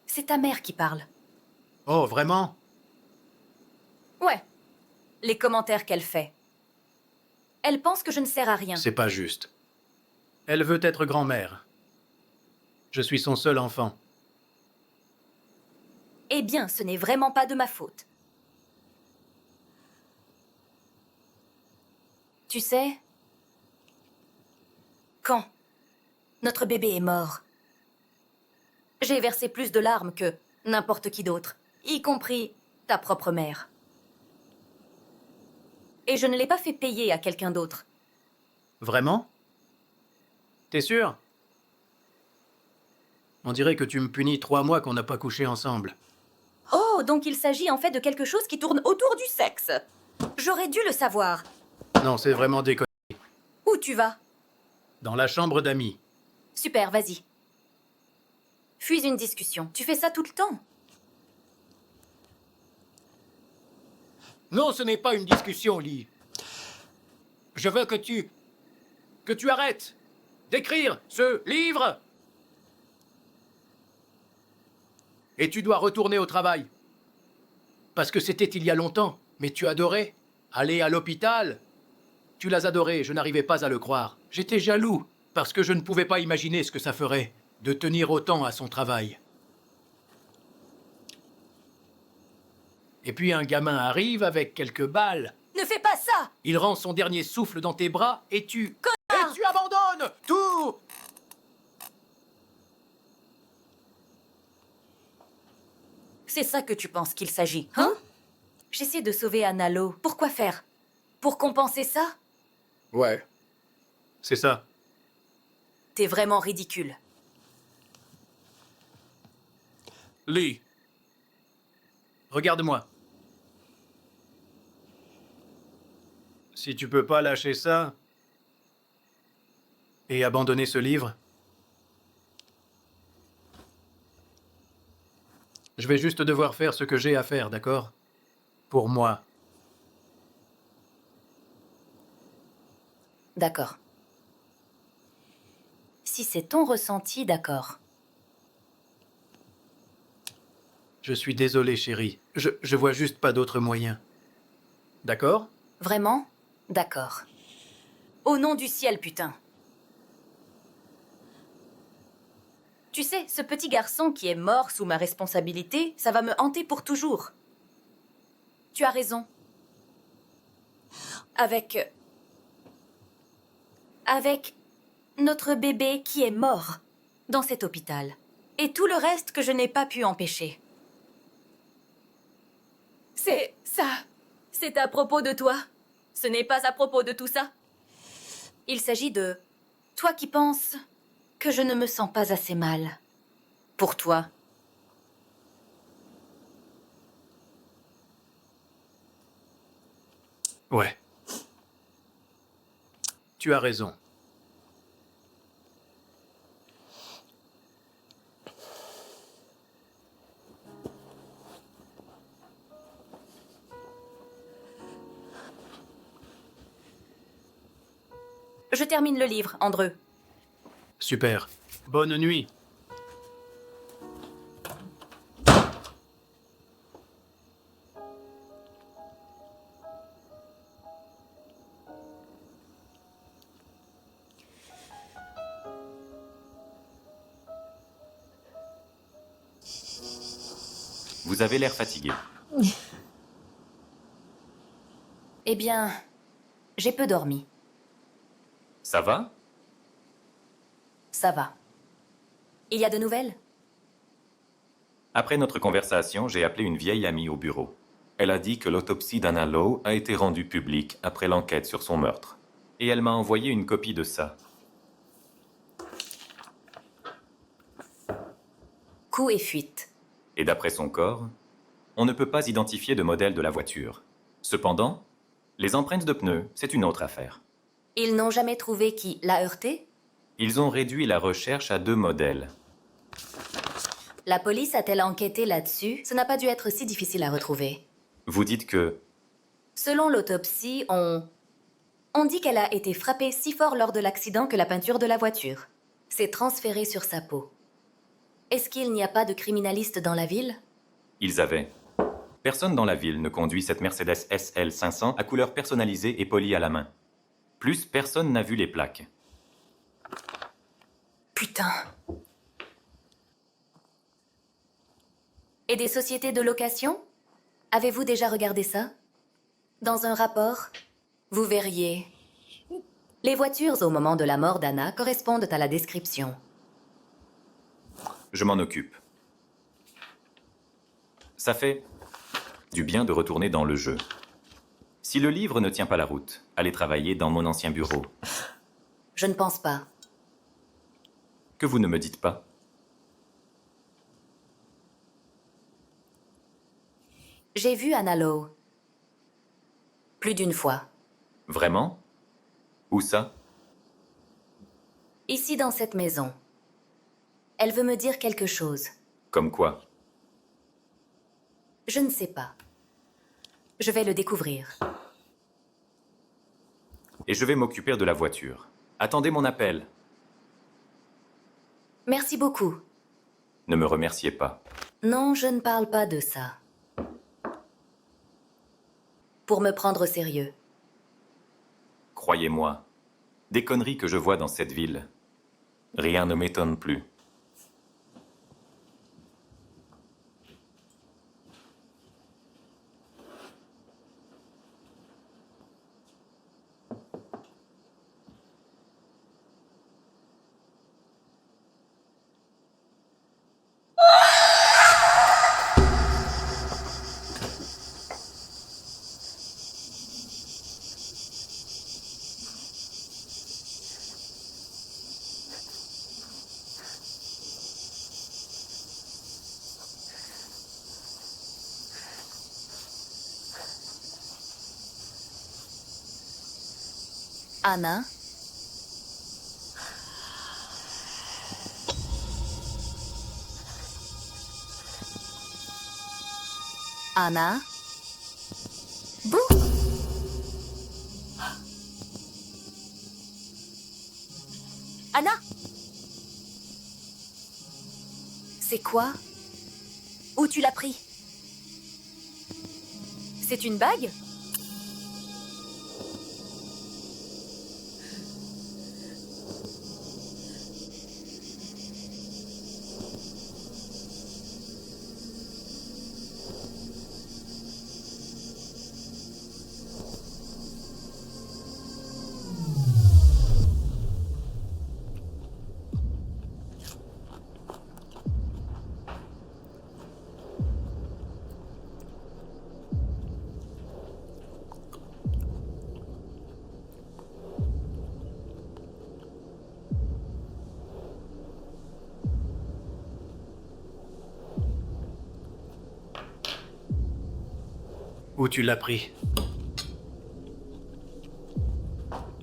Speaker 2: C'est ta mère qui parle.
Speaker 3: Oh, vraiment?
Speaker 2: Ouais. Les commentaires qu'elle fait. Elle pense que je ne sers à rien.
Speaker 3: C'est pas juste. Elle veut être grand-mère. Je suis son seul enfant.
Speaker 2: Eh bien, ce n'est vraiment pas de ma faute. Tu sais, quand notre bébé est mort, j'ai versé plus de larmes que n'importe qui d'autre, y compris ta propre mère. Et je ne l'ai pas fait payer à quelqu'un d'autre.
Speaker 3: Vraiment? T'es sûr? On dirait que tu me punis 3 mois qu'on n'a pas couché ensemble.
Speaker 2: Oh, donc il s'agit en fait de quelque chose qui tourne autour du sexe. J'aurais dû le savoir.
Speaker 3: Non, c'est vraiment des conneries.
Speaker 2: Où tu vas?
Speaker 3: Dans la chambre d'amis.
Speaker 5: Super, vas-y. Fuis une discussion. Tu fais ça tout le temps.
Speaker 3: Non, ce n'est pas une discussion, Lee. Je veux que tu arrêtes d'écrire ce livre. Et tu dois retourner au travail. Parce que c'était il y a longtemps, mais tu adorais aller à l'hôpital. Tu l'as adoré, je n'arrivais pas à le croire. J'étais jaloux, parce que je ne pouvais pas imaginer ce que ça ferait de tenir autant à son travail. Et puis un gamin arrive avec quelques balles.
Speaker 5: Ne fais pas ça!
Speaker 3: Il rend son dernier souffle dans tes bras et tu... Et tu abandonnes tout!
Speaker 5: C'est ça que tu penses qu'il s'agit, hein? J'essaie de sauver Analo. Pourquoi faire? Pour compenser ça?
Speaker 3: Ouais. C'est ça.
Speaker 5: T'es vraiment ridicule.
Speaker 3: Lee. Regarde-moi. Si tu peux pas lâcher ça et abandonner ce livre, je vais juste devoir faire ce que j'ai à faire, d'accord? Pour moi.
Speaker 5: D'accord. Si c'est ton ressenti, d'accord.
Speaker 3: Je suis désolé, chérie. Je vois juste pas d'autre moyen. D'accord?
Speaker 5: Vraiment? D'accord. Au nom du ciel, putain. Tu sais, ce petit garçon qui est mort sous ma responsabilité, ça va me hanter pour toujours. Tu as raison. Avec notre bébé qui est mort dans cet hôpital. Et tout le reste que je n'ai pas pu empêcher. C'est ça. C'est à propos de toi. Ce n'est pas à propos de tout ça. Il s'agit de toi qui penses que je ne me sens pas assez mal. Pour toi.
Speaker 3: Ouais. Tu as raison.
Speaker 5: Je termine le livre, Andreu.
Speaker 3: Super. Bonne nuit.
Speaker 9: Vous avez l'air fatigué.
Speaker 5: Eh bien, j'ai peu dormi.
Speaker 9: Ça va?
Speaker 5: Ça va. Il y a de nouvelles?
Speaker 9: Après notre conversation, j'ai appelé une vieille amie au bureau. Elle a dit que l'autopsie d'Anna Lowe a été rendue publique après l'enquête sur son meurtre. Et elle m'a envoyé une copie de ça.
Speaker 5: Coup et fuite.
Speaker 9: Et d'après son corps, on ne peut pas identifier de modèle de la voiture. Cependant, les empreintes de pneus, c'est une autre affaire.
Speaker 5: Ils n'ont jamais trouvé qui l'a heurté?
Speaker 9: Ils ont réduit la recherche à 2 modèles.
Speaker 5: La police a-t-elle enquêté là-dessus? Ça n'a pas dû être si difficile à retrouver.
Speaker 9: Vous dites que...
Speaker 5: Selon l'autopsie, on dit qu'elle a été frappée si fort lors de l'accident que la peinture de la voiture s'est transférée sur sa peau. Est-ce qu'il n'y a pas de criminalistes dans la ville?
Speaker 9: Ils avaient. Personne dans la ville ne conduit cette Mercedes SL 500 à couleur personnalisée et polie à la main. Plus, personne n'a vu les plaques.
Speaker 5: Putain. Et des sociétés de location? Avez-vous déjà regardé ça? Dans un rapport, vous verriez. Les voitures au moment de la mort d'Anna correspondent à la description.
Speaker 9: Je m'en occupe. Ça fait du bien de retourner dans le jeu. Si le livre ne tient pas la route, allez travailler dans mon ancien bureau.
Speaker 5: Je ne pense pas.
Speaker 9: Que vous ne me dites pas.
Speaker 5: J'ai vu Anna Lowe. Plus d'une fois.
Speaker 9: Vraiment? Où ça?
Speaker 5: Ici dans cette maison.
Speaker 2: Elle veut me dire quelque chose.
Speaker 9: Comme quoi?
Speaker 2: Je ne sais pas. Je vais le découvrir.
Speaker 9: Et je vais m'occuper de la voiture. Attendez mon appel.
Speaker 2: Merci beaucoup.
Speaker 9: Ne me remerciez pas.
Speaker 2: Non, je ne parle pas de ça. Pour me prendre au sérieux.
Speaker 9: Croyez-moi, des conneries que je vois dans cette ville, rien ne m'étonne plus.
Speaker 2: Anna? Anna? Bouh!
Speaker 5: Anna!
Speaker 2: C'est quoi?
Speaker 5: Où tu l'as pris? C'est une bague?
Speaker 3: Où tu l'as pris?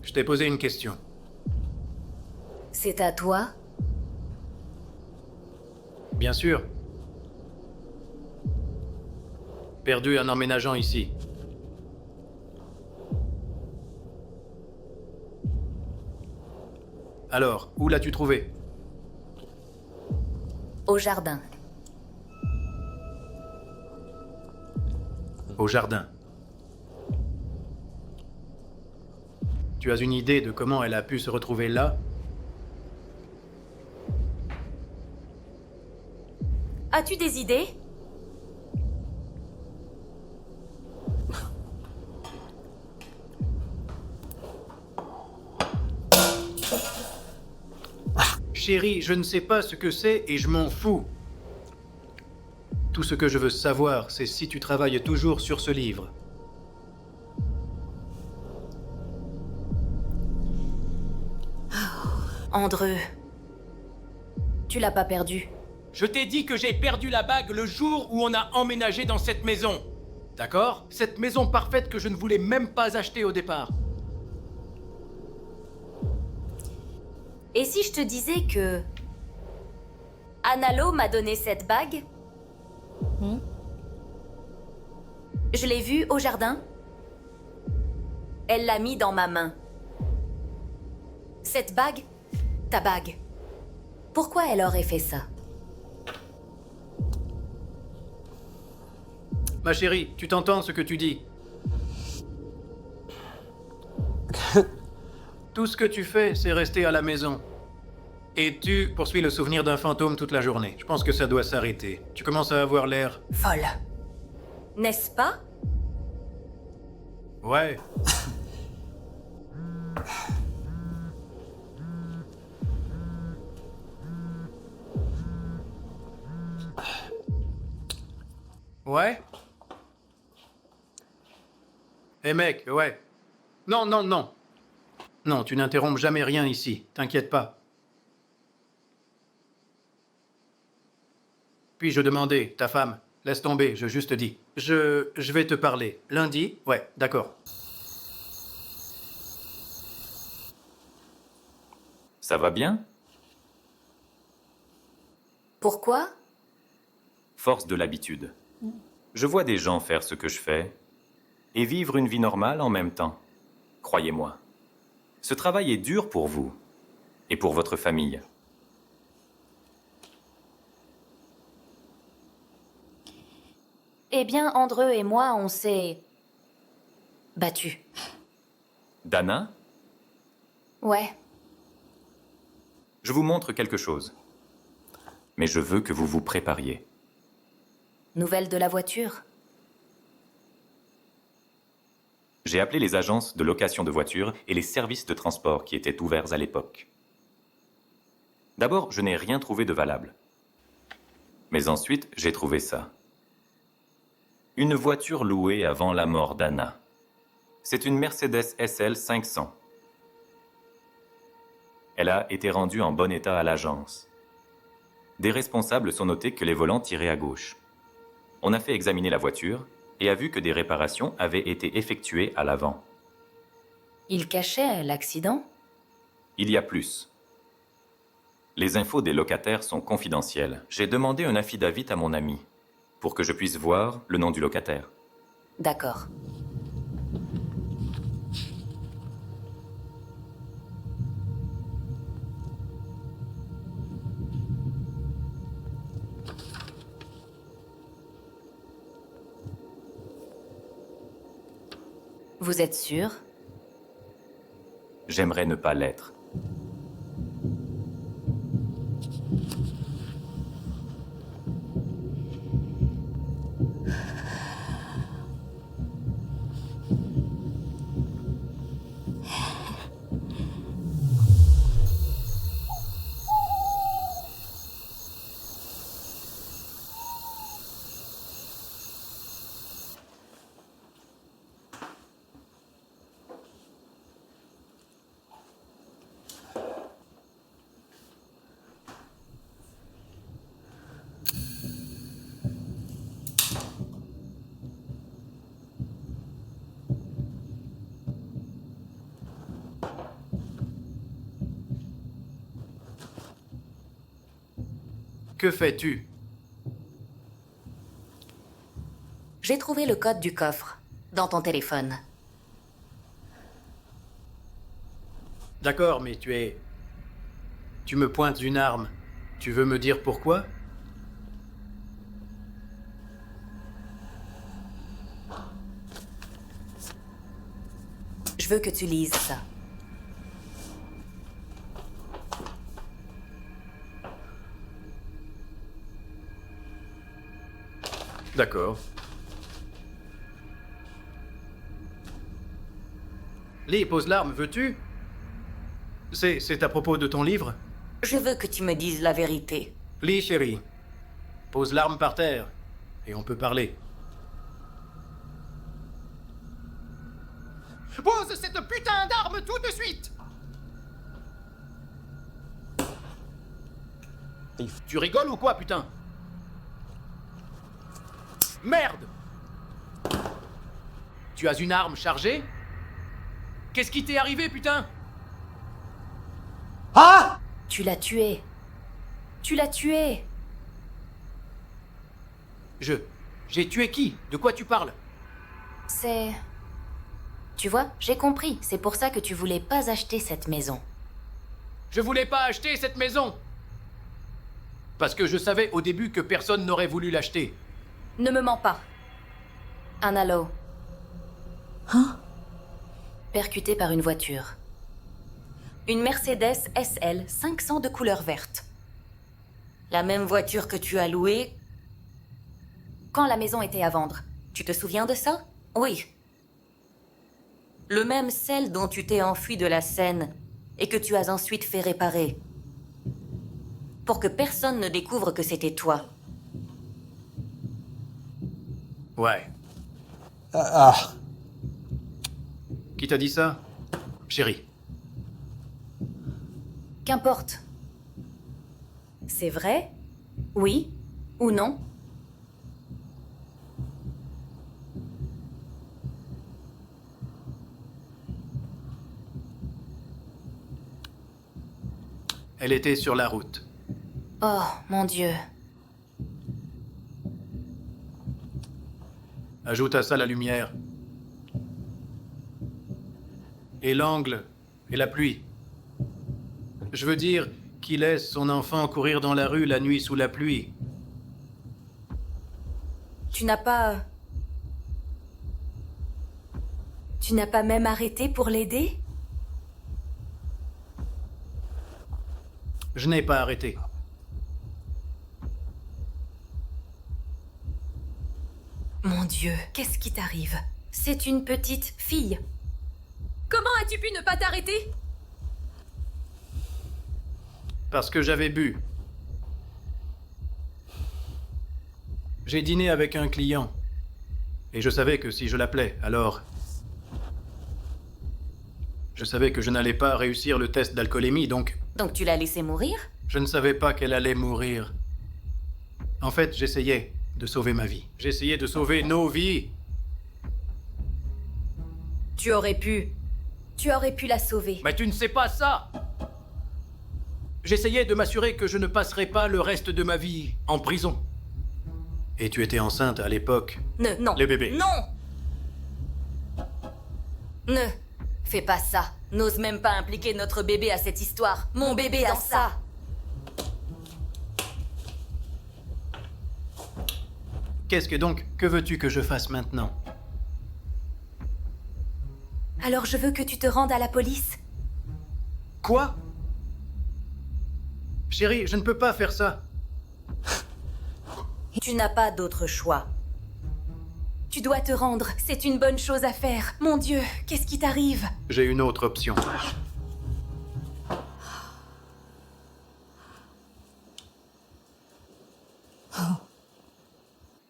Speaker 3: Je t'ai posé une question.
Speaker 2: C'est à toi?
Speaker 3: Bien sûr. Perdu en emménageant ici. Alors, où l'as-tu trouvé?
Speaker 2: Au jardin.
Speaker 3: Au jardin. Tu as une idée de comment elle a pu se retrouver là?
Speaker 5: As-tu des idées?
Speaker 3: Chérie, je ne sais pas ce que c'est et je m'en fous. Tout ce que je veux savoir, c'est si tu travailles toujours sur ce livre.
Speaker 2: Andreu. Tu l'as pas perdu.
Speaker 3: Je t'ai dit que j'ai perdu la bague le jour où on a emménagé dans cette maison. D'accord? Cette maison parfaite que je ne voulais même pas acheter au départ.
Speaker 2: Et si je te disais que... Analo m'a donné cette bague? Je l'ai vue au jardin. Elle l'a mis dans ma main. Cette bague, ta bague. Pourquoi elle aurait fait ça?
Speaker 3: Ma chérie, tu t'entends ce que tu dis? Tout ce que tu fais, c'est rester à la maison. Et tu poursuis le souvenir d'un fantôme toute la journée. Je pense que ça doit s'arrêter. Tu commences à avoir l'air...
Speaker 2: Folle. N'est-ce pas?
Speaker 3: Ouais. Ouais? Eh mec, ouais. Non, non, non. Non, tu n'interromps jamais rien ici. T'inquiète pas. Puis-je demander, ta femme? Laisse tomber, je juste dis. Je vais te parler. Lundi? Ouais, d'accord.
Speaker 9: Ça va bien?
Speaker 2: Pourquoi?
Speaker 9: Force de l'habitude. Je vois des gens faire ce que je fais et vivre une vie normale en même temps. Croyez-moi. Ce travail est dur pour vous et pour votre famille.
Speaker 2: Eh bien, Andreu et moi, on s'est... battus.
Speaker 9: Dana,
Speaker 2: Ouais.
Speaker 9: je vous montre quelque chose. Mais je veux que vous vous prépariez.
Speaker 2: Nouvelle de la voiture?
Speaker 9: J'ai appelé les agences de location de voitures et les services de transport qui étaient ouverts à l'époque. D'abord, je n'ai rien trouvé de valable. Mais ensuite, j'ai trouvé ça. Une voiture louée avant la mort d'Anna. C'est une Mercedes SL 500. Elle a été rendue en bon état à l'agence. Des responsables sont notés que les volants tiraient à gauche. On a fait examiner la voiture et a vu que des réparations avaient été effectuées à l'avant.
Speaker 2: Il cachait l'accident?
Speaker 9: Il y a plus. Les infos des locataires sont confidentielles. J'ai demandé un affidavit à mon ami pour que je puisse voir le nom du locataire.
Speaker 2: D'accord. Vous êtes sûr?
Speaker 9: J'aimerais ne pas l'être.
Speaker 3: Que fais-tu?
Speaker 2: J'ai trouvé le code du coffre, dans ton téléphone.
Speaker 3: D'accord, mais tu me pointes une arme. Tu veux me dire pourquoi?
Speaker 2: Je veux que tu lises ça.
Speaker 3: D'accord. Lis, pose l'arme, veux-tu? C'est à propos de ton livre?
Speaker 2: Je veux que tu me dises la vérité.
Speaker 3: Lis, chérie. Pose l'arme par terre, et on peut parler.
Speaker 11: Pose cette putain d'arme tout de suite!
Speaker 3: Tu rigoles ou quoi, putain? Merde! Tu as une arme chargée? Qu'est-ce qui t'est arrivé, putain?
Speaker 11: Ah!
Speaker 2: Tu l'as tué. Tu l'as tué.
Speaker 3: J'ai tué qui? De quoi tu parles?
Speaker 2: C'est... Tu vois, j'ai compris. C'est pour ça que tu voulais pas acheter cette maison.
Speaker 3: Je voulais pas acheter cette maison! Parce que je savais au début que personne n'aurait voulu l'acheter.
Speaker 2: Ne me mens pas. Un halo.
Speaker 6: Hein?
Speaker 2: Percuté par une voiture. Une Mercedes SL 500 de couleur verte. La même voiture que tu as louée quand la maison était à vendre. Tu te souviens de ça? Oui. Le même celle dont tu t'es enfui de la scène et que tu as ensuite fait réparer. Pour que personne ne découvre que c'était toi.
Speaker 3: Ouais. Qui t'a dit ça? Chérie.
Speaker 2: Qu'importe. C'est vrai? Oui ou non?
Speaker 3: Elle était sur la route.
Speaker 2: Oh, mon Dieu.
Speaker 3: Ajoute à ça la lumière. Et l'angle, et la pluie. Je veux dire qu'il laisse son enfant courir dans la rue la nuit sous la pluie.
Speaker 5: Tu n'as pas même arrêté pour l'aider?
Speaker 3: Je n'ai pas arrêté.
Speaker 5: Mon Dieu, qu'est-ce qui t'arrive? C'est une petite fille. Comment as-tu pu ne pas t'arrêter?
Speaker 3: Parce que j'avais bu. J'ai dîné avec un client. Et je savais que si je l'appelais, alors... Je savais que je n'allais pas réussir le test d'alcoolémie, donc...
Speaker 5: Donc tu l'as laissée mourir?
Speaker 3: Je ne savais pas qu'elle allait mourir. En fait, j'essayais de sauver ma vie. J'essayais de sauver nos vies.
Speaker 5: Tu aurais pu la sauver.
Speaker 3: Mais tu ne sais pas ça! J'essayais de m'assurer que je ne passerais pas le reste de ma vie en prison. Et tu étais enceinte à l'époque.
Speaker 5: Non.
Speaker 3: Les bébés.
Speaker 5: Non! Ne fais pas ça. N'ose même pas impliquer notre bébé à cette histoire. Mon bébé dans ça.
Speaker 3: Qu'est-ce que donc? Que veux-tu que je fasse maintenant?
Speaker 5: Alors je veux que tu te rendes à la police.
Speaker 3: Quoi? Chérie, je ne peux pas faire ça.
Speaker 5: Tu n'as pas d'autre choix. Tu dois te rendre. C'est une bonne chose à faire. Mon Dieu, qu'est-ce qui t'arrive?
Speaker 3: J'ai une autre option.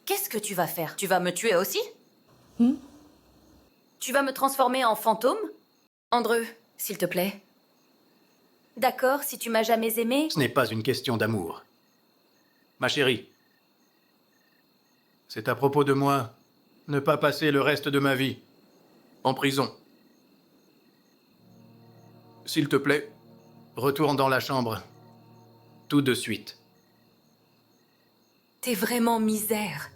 Speaker 5: Qu'est-ce que tu vas faire? Tu vas me tuer aussi? Tu vas me transformer en fantôme? Andreu, s'il te plaît. D'accord, si tu m'as jamais aimé...
Speaker 3: Ce n'est pas une question d'amour. Ma chérie, c'est à propos de moi ne pas passer le reste de ma vie en prison. S'il te plaît, retourne dans la chambre. Tout de suite.
Speaker 5: T'es vraiment misère.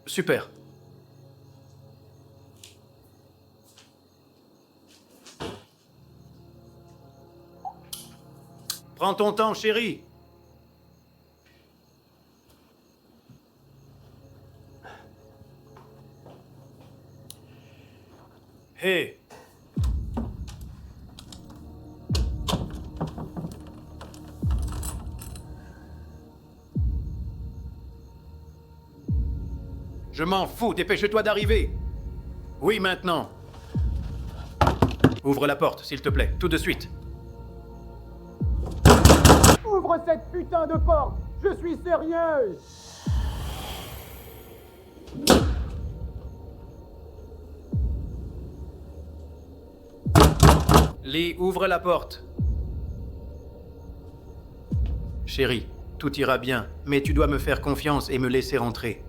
Speaker 3: Super. Prends ton temps, chérie. Hé. Je m'en fous, dépêche-toi d'arriver. Oui, maintenant. Ouvre la porte, s'il te plaît, tout de suite.
Speaker 11: Ouvre cette putain de porte! Je suis sérieux!
Speaker 3: Lee, ouvre la porte. Chérie, tout ira bien, mais tu dois me faire confiance et me laisser rentrer.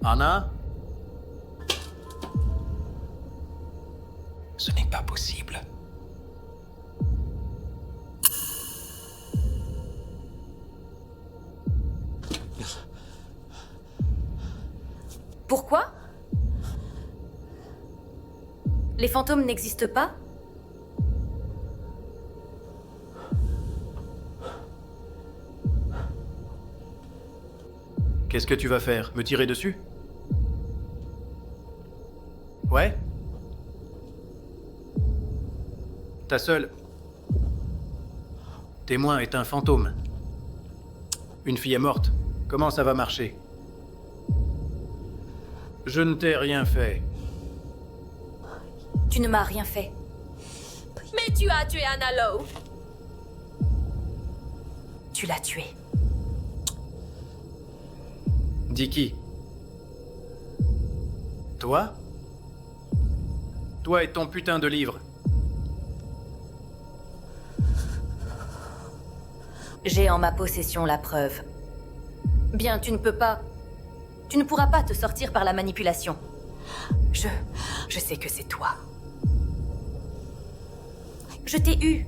Speaker 3: Anna? Ce n'est pas possible.
Speaker 5: Pourquoi? Les fantômes n'existent pas?
Speaker 3: Qu'est-ce que tu vas faire? Me tirer dessus? Ouais? Ta seule témoin est un fantôme. Une fille est morte. Comment ça va marcher? Je ne t'ai rien fait.
Speaker 5: Tu ne m'as rien fait. Mais tu as tué Anna Lowe. Tu l'as tuée.
Speaker 3: Dis qui? Toi? Toi et ton putain de livre.
Speaker 2: J'ai en ma possession la preuve. Bien, tu ne peux pas... Tu ne pourras pas te sortir par la manipulation.
Speaker 6: Je sais que c'est toi.
Speaker 2: Je t'ai eu.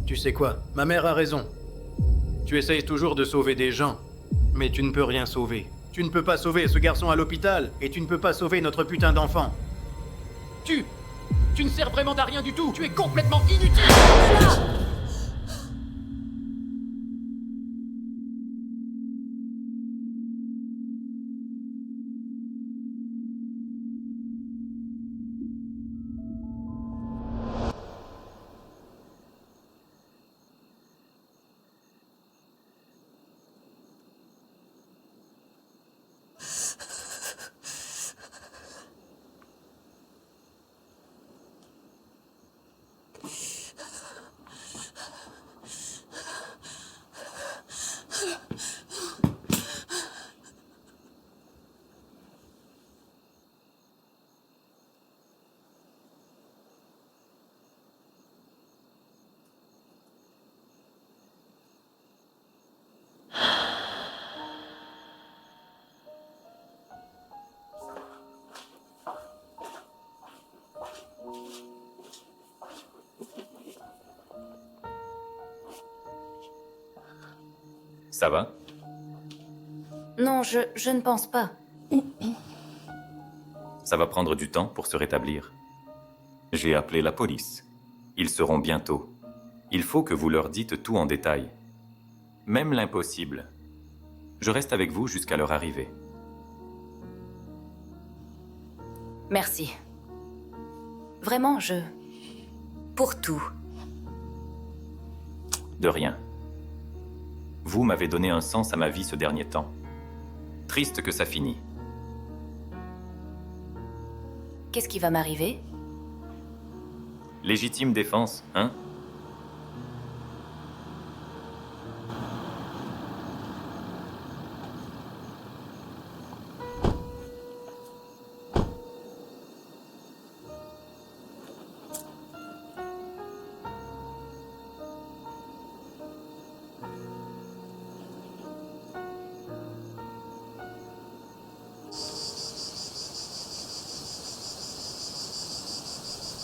Speaker 3: Tu sais quoi? Ma mère a raison. Tu essayes toujours de sauver des gens, mais tu ne peux rien sauver. Tu ne peux pas sauver ce garçon à l'hôpital, et tu ne peux pas sauver notre putain d'enfant.
Speaker 11: Tu ne sers vraiment à rien du tout. Tu es complètement inutile.
Speaker 9: Ça va?
Speaker 2: Non, je ne pense pas.
Speaker 9: Ça va prendre du temps pour se rétablir. J'ai appelé la police. Ils seront bientôt. Il faut que vous leur dites tout en détail. Même l'impossible. Je reste avec vous jusqu'à leur arrivée.
Speaker 2: Merci. Vraiment, pour tout.
Speaker 9: De rien. Vous m'avez donné un sens à ma vie ce dernier temps. Triste que ça finit.
Speaker 2: Qu'est-ce qui va m'arriver?
Speaker 9: Légitime défense, hein?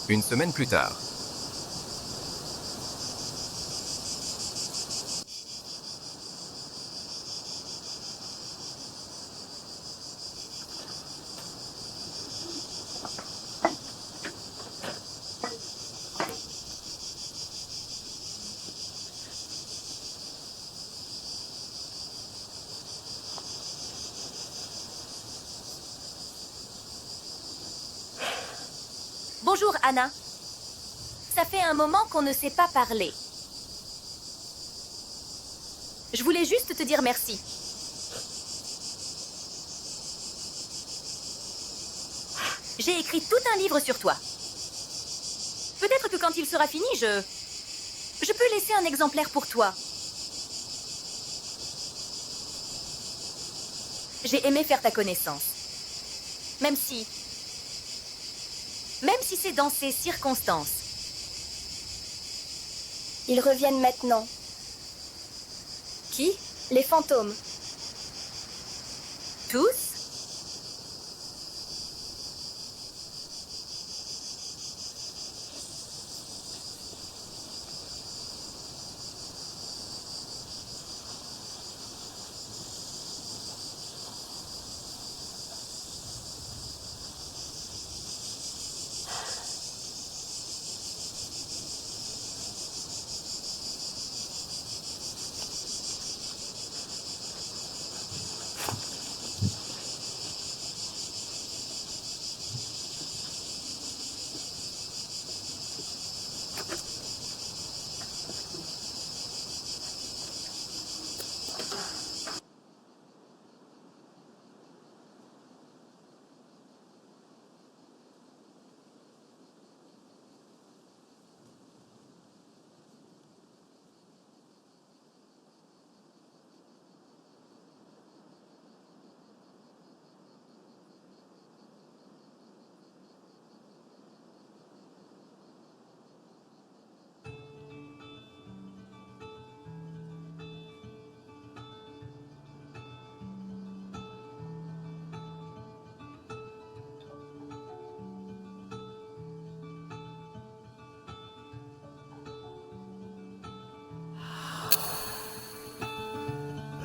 Speaker 4: Une semaine plus tard.
Speaker 5: Bonjour, Anna. Ça fait un moment qu'on ne s'est pas parlé. Je voulais juste te dire merci. J'ai écrit tout un livre sur toi. Peut-être que quand il sera fini, je peux laisser un exemplaire pour toi. J'ai aimé faire ta connaissance. Même si c'est dans ces circonstances.
Speaker 10: Ils reviennent maintenant.
Speaker 5: Qui?
Speaker 10: Les fantômes.
Speaker 5: Tous?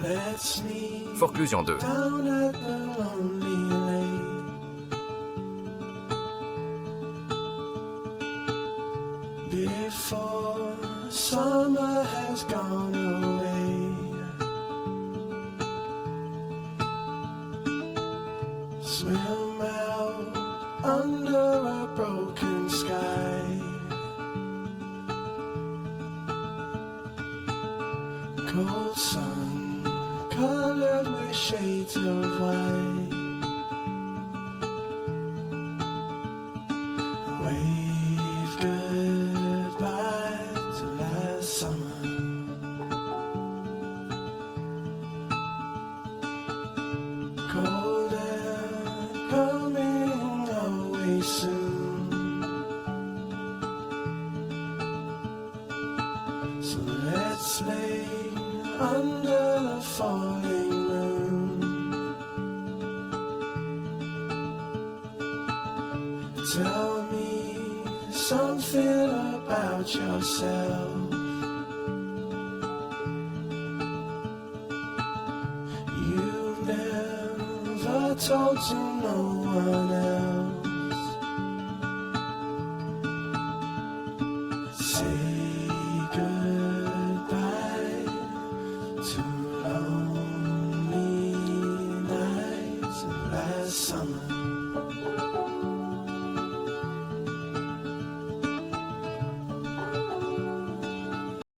Speaker 4: Forclusion 2.
Speaker 12: Before summer has gone away, swim out under a broken sky. Cold sun colored with shades of white. Wave goodbye to last summer. Cold air coming away soon. So let's lay under the falling moon. Tell me something about yourself. You've never told to no one else. Say